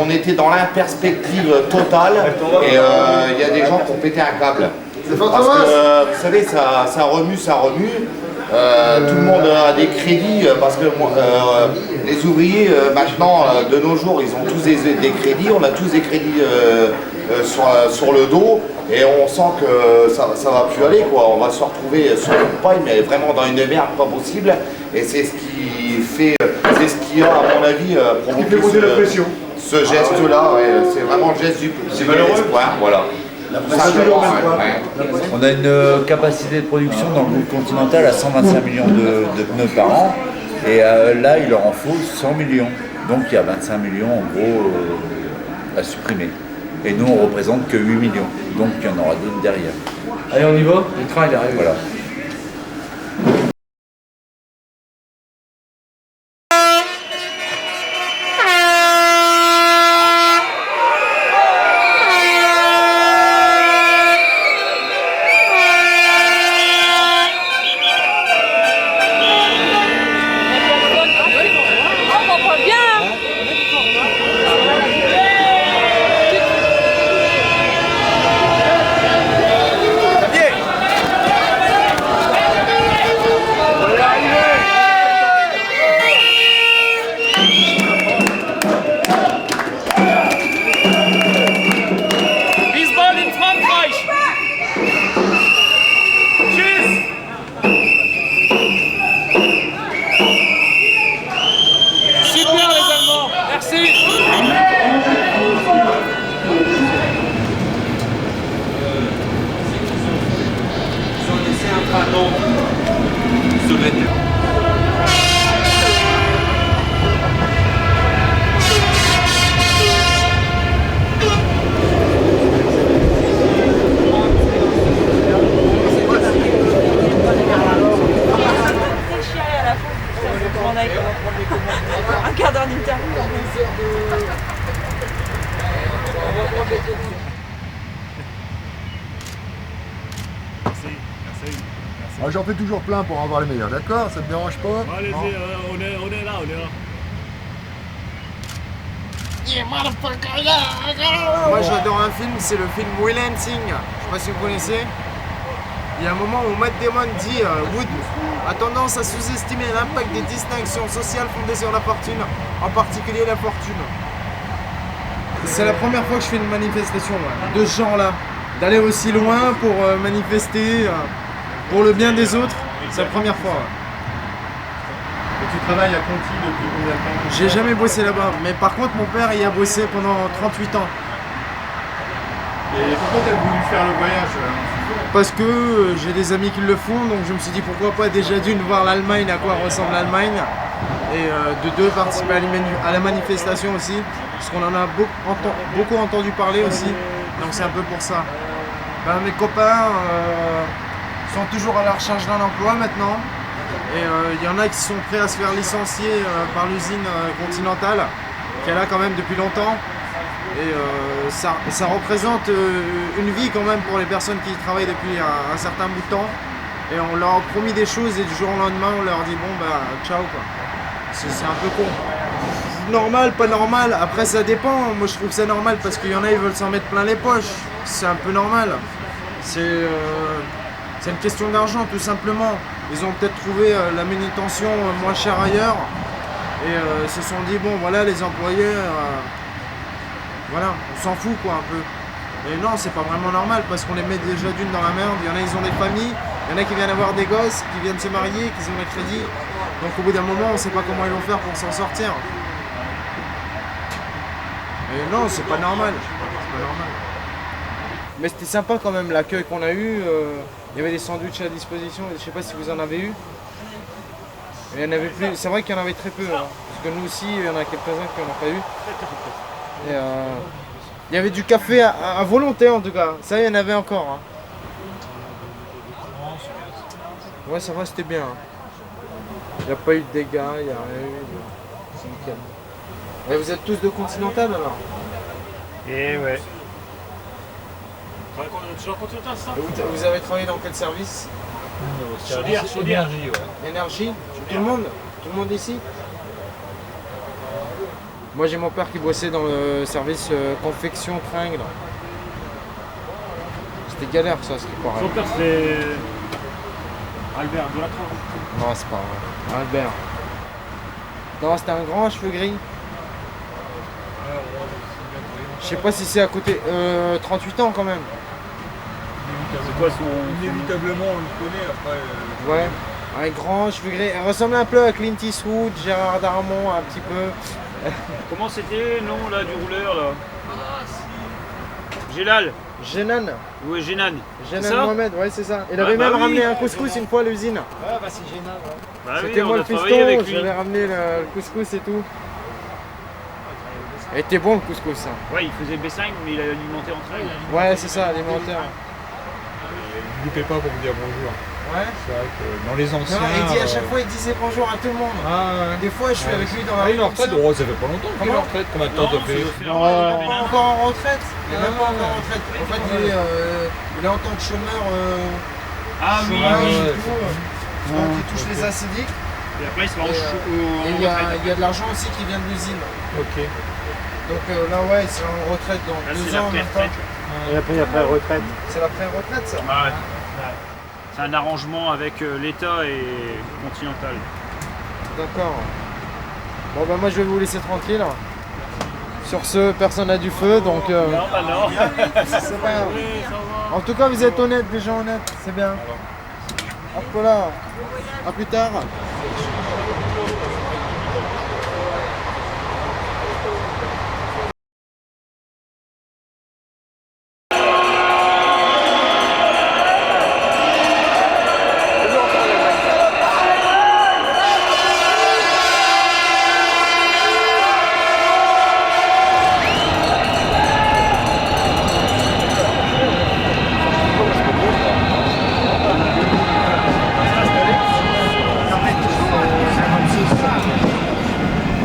on était dans l'imperspective totale, et il y a des gens qui ont pété un câble. Parce que, vous savez, ça remue, ça remue. Tout le monde a des crédits parce que les ouvriers maintenant de nos jours ils ont tous des crédits, on a tous des crédits sur le dos et on sent que ça va plus aller quoi. On va se retrouver sur une paille mais vraiment dans une merde pas possible et c'est ce qui fait, c'est ce qui a à mon avis provoqué ce geste là, c'est vraiment le geste du désespoir, voilà. On a une capacité de production dans le groupe Continental à 125 millions de pneus par an et là il leur en faut 100 millions. Donc il y a 25 millions en gros à supprimer. Et nous on représente que 8 millions. Donc il y en aura d'autres derrière. Allez on y va, le train il arrive. Voilà. Un quart d'heure d'interview. Ah, j'en fais toujours plein pour avoir les meilleurs, d'accord? Ça te dérange pas? Allez-y, on est là, on est là. Moi j'adore un film, c'est le film Will Hunting. Je sais pas si vous connaissez. Il y a un moment où Matt Damon dit Wood a tendance à sous-estimer l'impact des distinctions sociales fondées sur la fortune, en particulier la fortune. C'est la première fois que je fais une manifestation de ce genre-là. D'aller aussi loin pour manifester pour le bien des autres, c'est la première fois. Et tu travailles à Conti depuis combien de temps? J'ai jamais bossé là-bas, mais par contre mon père y a bossé pendant 38 ans. Et pourquoi tu as voulu faire le voyage? Parce que j'ai des amis qui le font, donc je me suis dit pourquoi pas déjà d'une voir l'Allemagne, à quoi ressemble l'Allemagne, et de deux participer à la manifestation aussi, parce qu'on en a beaucoup entendu parler aussi, donc c'est un peu pour ça. Ben, mes copains sont toujours à la recherche d'un emploi maintenant, et il y en a qui sont prêts à se faire licencier par l'usine Continentale, qui est là quand même depuis longtemps. Et ça représente une vie quand même pour les personnes qui y travaillent depuis un certain bout de temps. Et on leur a promis des choses et du jour au lendemain on leur dit bon bah ciao quoi. C'est un peu con. Normal, pas normal, après ça dépend. Moi je trouve ça normal parce qu'il y en a ils veulent s'en mettre plein les poches. C'est un peu normal. C'est une question d'argent tout simplement. Ils ont peut-être trouvé la manutention moins chère ailleurs. Et se sont dit bon voilà les employés... Voilà, on s'en fout quoi un peu. Et non, c'est pas vraiment normal parce qu'on les met déjà d'une dans la merde. Il y en a, ils ont des familles, il y en a qui viennent avoir des gosses, qui viennent se marier, qui ont des crédits. Donc au bout d'un moment, on sait pas comment ils vont faire pour s'en sortir. Et non, c'est pas normal. C'est pas normal. Mais c'était sympa quand même l'accueil qu'on a eu. Il y avait des sandwichs à disposition, je sais pas si vous en avez eu. Mais il y en avait plus, c'est vrai qu'il y en avait très peu. Hein. Parce que nous aussi, il y en a quelques-uns qui n'en ont pas eu. Et il y avait du café à volonté en tout cas, ça il y en avait encore. Hein. Ouais ça va, c'était bien. Il n'y a pas eu de dégâts, il n'y a rien eu. C'est nickel. Et vous êtes tous de Continental alors? Eh ouais. Vous avez travaillé dans quel service? Énergie, ouais. Énergie? Tout le monde? Tout le monde ici? Moi j'ai mon père qui bossait dans le service confection tringle. C'était galère ça, ce qui paraît. Son père c'est Albert de la Croix. Non c'est pas vrai. Albert. Non c'était un grand à cheveux gris. Je sais pas si c'est à côté. 38 ans quand même. C'est quoi son... Inévitablement on le connaît après. Ouais. Un grand cheveux gris. Il ressemblait un peu à Clint Eastwood, Gérard Darmon un petit peu. Comment c'était le nom là du rouleur là? Gélal. Génan. Oui, Génan. Génan Mohamed, ouais c'est ça. Il avait même ramené un couscous une fois à l'usine. Ah bah c'est Génan. Ouais. Bah c'était oui, moi on le a travaillé avec fiston, lui. j'avais ramené le couscous et tout. Il était bon le couscous. Hein. Ouais, il faisait B5 mais il alimentait entre elles. Ouais c'est ça, alimentaire. Il ne pas pour vous dire bonjour. Ouais. C'est vrai que dans les anciens... Non, il dit à chaque fois, il disait bonjour à tout le monde. Ah, ouais. Des fois, je suis avec lui dans la rue. rue. Il est en retraite, oh, ça fait pas longtemps qu'il est en retraite. Combien de temps t'as fait? Il n'est pas encore en retraite. Il n'est même pas encore en retraite. En fait, il est en tant que chômeur. Ah oui, et tout, donc il touche les acidiques. Et après, il se va en il y a de l'argent aussi qui vient de l'usine. Ok. Donc là, ouais, il sera en retraite dans 2 ans. Et après, il y a pré-retraite. C'est la pré-retraite ça? Ouais. C'est un arrangement avec l'État et Continental. D'accord. Bon bah moi je vais vous laisser tranquille. Sur ce, personne n'a du feu donc... Non, bah non. C'est pas grave. En tout cas vous êtes honnêtes, des gens honnêtes, c'est bien. Hop là. À plus tard.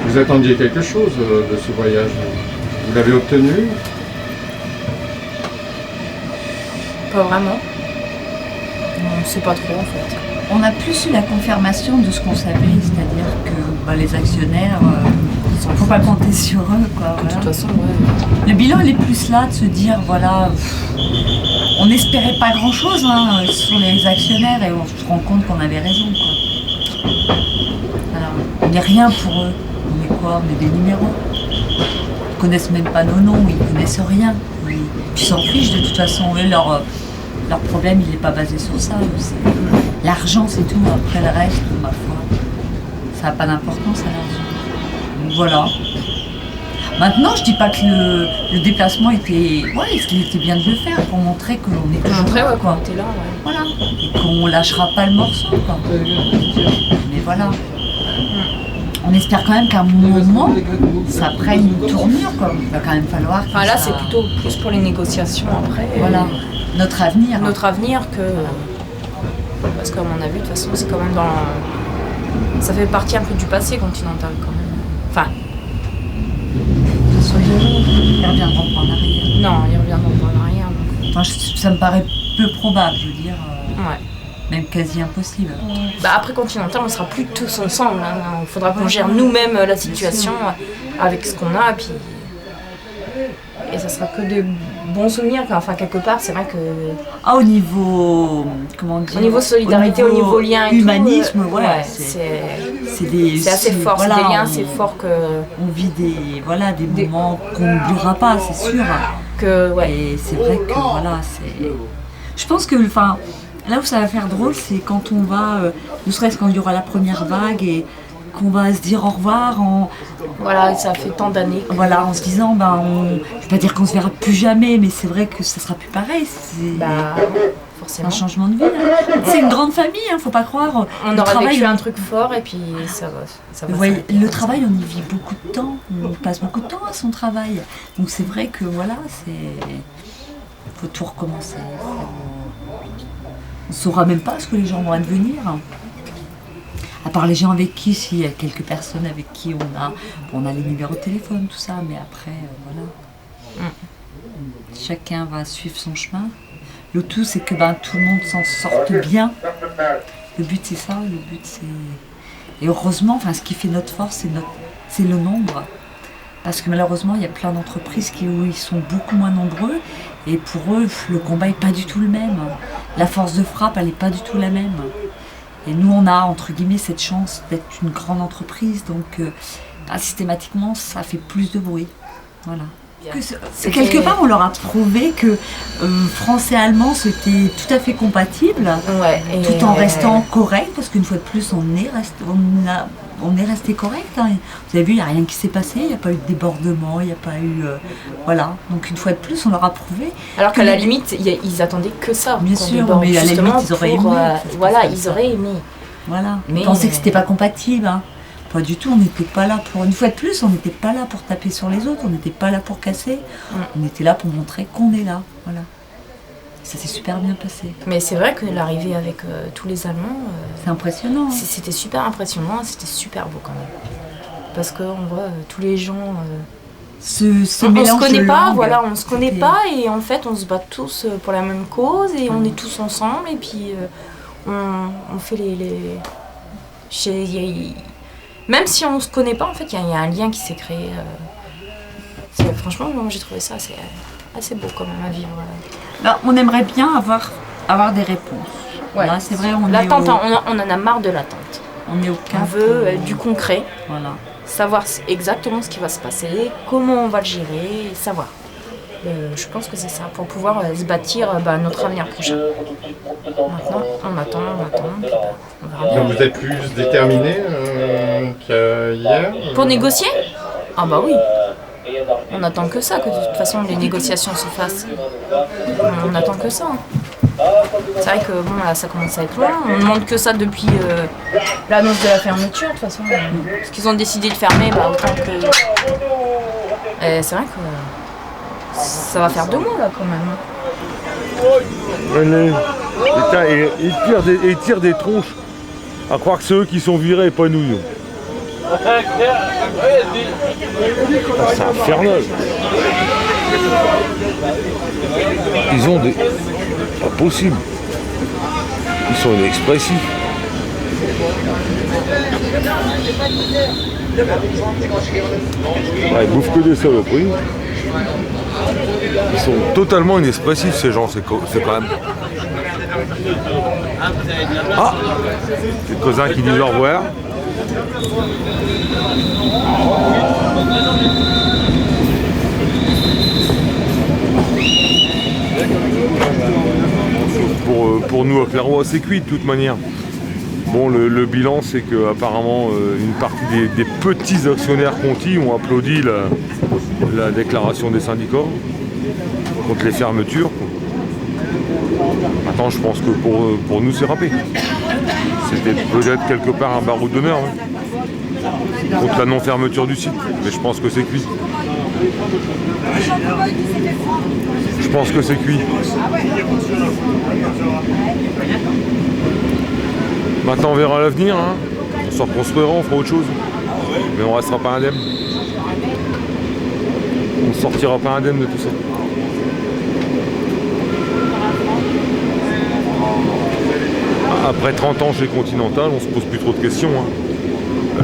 Vous attendiez quelque chose de ce voyage? Vous l'avez obtenu? Pas vraiment. On ne sait pas trop en fait. On a plus eu la confirmation de ce qu'on savait, c'est-à-dire que les actionnaires faut pas compter sur eux, quoi. De toute façon, ouais. Le bilan, il est plus là de se dire, voilà, on n'espérait pas grand-chose hein, sur les actionnaire et on se rend compte qu'on avait raison, quoi. Alors, on n'est rien pour eux. On est quoi? On est des numéros. Ils connaissent même pas nos noms, ils connaissent rien. Ils s'en fichent de toute façon. Eux, leur problème, il n'est pas basé sur ça. L'argent, c'est tout. Après le reste, ma foi, ça n'a pas d'importance à l'argent. Donc voilà. Maintenant, je dis pas que le déplacement était... Ouais, il était bien de le faire pour montrer que l'on est toujours là, quoi. T'es là, ouais. Voilà. Et qu'on lâchera pas le morceau, quoi. Mais voilà. On espère quand même qu'à un moment, ça prenne une tournure, quoi. Il va quand même falloir que Enfin, là, ça... c'est plutôt plus pour les négociations après. Voilà. Notre avenir. Notre avenir que... Parce qu'à mon avis, de toute façon, c'est quand même dans... Ça fait partie un peu du passé continental, quand même. Enfin... Ils reviendront pas en arrière. Non, ils reviendront pas en arrière. Donc... Enfin, ça me paraît peu probable, je veux dire. Ouais. Même quasi impossible. Bah après Continental, on sera plus tous ensemble. Il faudra qu'on gère nous-mêmes la situation avec ce qu'on a. Puis... Et ça sera que de bons souvenirs. Enfin, quelque part, c'est vrai que... Ah, au niveau... Comment dire? Au niveau solidarité, au niveau lien et humanisme, tout, ouais. C'est assez fort. Voilà, c'est des liens assez forts que... On vit des moments qu'on n'oubliera pas, c'est sûr. Et c'est vrai que, voilà, c'est... Je pense que, enfin... Là où ça va faire drôle, c'est quand on va, ne serait-ce quand il y aura la première vague et qu'on va se dire au revoir Voilà, ça fait tant d'années. Voilà, en se disant, je vais pas dire qu'on se verra plus jamais, mais c'est vrai que ça sera plus pareil. C'est forcément. Un changement de vie. Hein. C'est une grande famille, hein, faut pas croire. On aura vécu un truc fort et puis ça va vous voyez, le travail, on y vit beaucoup de temps. On passe beaucoup de temps à son travail. Donc c'est vrai que voilà, faut tout recommencer. On ne saura même pas ce que les gens vont advenir. À part les gens avec qui, s'il y a quelques personnes avec qui on a les numéros de téléphone, tout ça, mais après, voilà. Chacun va suivre son chemin. Le tout, c'est que tout le monde s'en sorte bien. Le but, c'est ça. Le but, c'est... Et heureusement, ce qui fait notre force, c'est le nombre. Parce que malheureusement, il y a plein d'entreprises où ils sont beaucoup moins nombreux. Et pour eux, le combat n'est pas du tout le même. La force de frappe, elle n'est pas du tout la même. Et nous, on a, entre guillemets, cette chance d'être une grande entreprise. Donc, systématiquement, ça fait plus de bruit. Voilà. Quelque part, on leur a prouvé que français et allemand, c'était tout à fait compatible. Tout en restant correct. Parce qu'une fois de plus, on est resté correct. Hein. Vous avez vu, il n'y a rien qui s'est passé, il n'y a pas eu de débordement, il n'y a pas eu... voilà. Donc une fois de plus, on leur a prouvé... Alors qu'à la limite, ils attendaient que ça. Bien sûr, mais à la limite, ils auraient aimé. Voilà, ils auraient aimé. Voilà. Ils pensaient que c'était pas compatible. Hein. Pas du tout, on n'était pas là pour... Une fois de plus, on n'était pas là pour taper sur les autres, on n'était pas là pour casser. On était là pour montrer qu'on est là. Voilà. Ça s'est super bien passé. Mais c'est vrai que l'arrivée avec tous les Allemands... c'est impressionnant. C'était super impressionnant, c'était super beau quand même. Parce qu'on voit tous les gens... on se connaît pas, voilà, on se connaît pas et en fait on se bat tous pour la même cause et on est tous ensemble et puis on fait même si on se connaît pas, en fait, il y a un lien qui s'est créé. Franchement, moi j'ai trouvé ça assez beau quand même à vivre. Là, on aimerait bien avoir des réponses. Ouais. Là, c'est vrai, l'attente, on en a marre de l'attente. On est au On veut du concret. Voilà. Savoir exactement ce qui va se passer, comment on va le gérer, savoir. Je pense que c'est ça, pour pouvoir se bâtir notre avenir prochain. Maintenant, on attend, on verra bien. Donc vous êtes plus déterminé qu'hier Pour négocier ? Ah bah oui. On attend que ça, que de toute façon les négociations se fassent. On attend que ça. C'est vrai que bon, là, ça commence à être loin. On ne demande que ça depuis l'annonce de la fermeture. De toute façon, ce qu'ils ont décidé de fermer, autant que... c'est vrai que ça va faire 2 mois là quand même. Putain, ils tirent des tronches. À croire que c'est eux qui sont virés et pas nous. C'est infernal. Ils ont des... C'est pas possible. Ils sont inexpressifs. Ils bouffent que des saloperies. Ils sont totalement inexpressifs ces gens, c'est quand même... Ah, quelques-uns qui disent au revoir. Pour nous à Clairoy, c'est cuit de toute manière. Bon, le bilan, c'est qu'apparemment, une partie des petits actionnaires Conti ont applaudi la déclaration des syndicats contre les fermetures. Maintenant, je pense que pour nous, c'est râpé. C'était peut-être quelque part un baroud d'honneur contre la non-fermeture du site, mais je pense que c'est cuit. Je pense que c'est cuit. Maintenant, on verra l'avenir. Hein. On se reconstruira, on fera autre chose. Mais on ne restera pas indemne. On ne sortira pas indemne de tout ça. Après 30 ans chez Continental, on se pose plus trop de questions. Hein.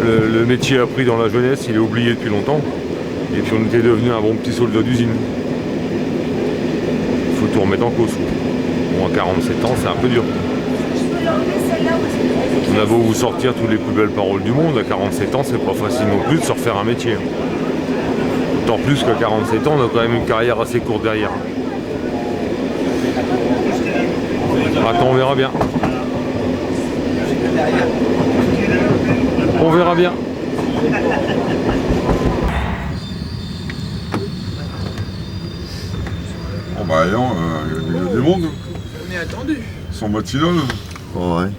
Le métier appris dans la jeunesse, il est oublié depuis longtemps. Et puis on était devenu un bon petit soldat d'usine. Il faut tout remettre en cause. Bon, à 47 ans, c'est un peu dur. On a beau vous sortir toutes les plus belles paroles du monde, à 47 ans, c'est pas facile non plus de se refaire un métier. Tant plus qu'à 47 ans, on a quand même une carrière assez courte derrière. Maintenant, on verra bien. On verra bien. Bon bah ayant, il y a du monde. On est attendu. Ils sont matinales. Ouais.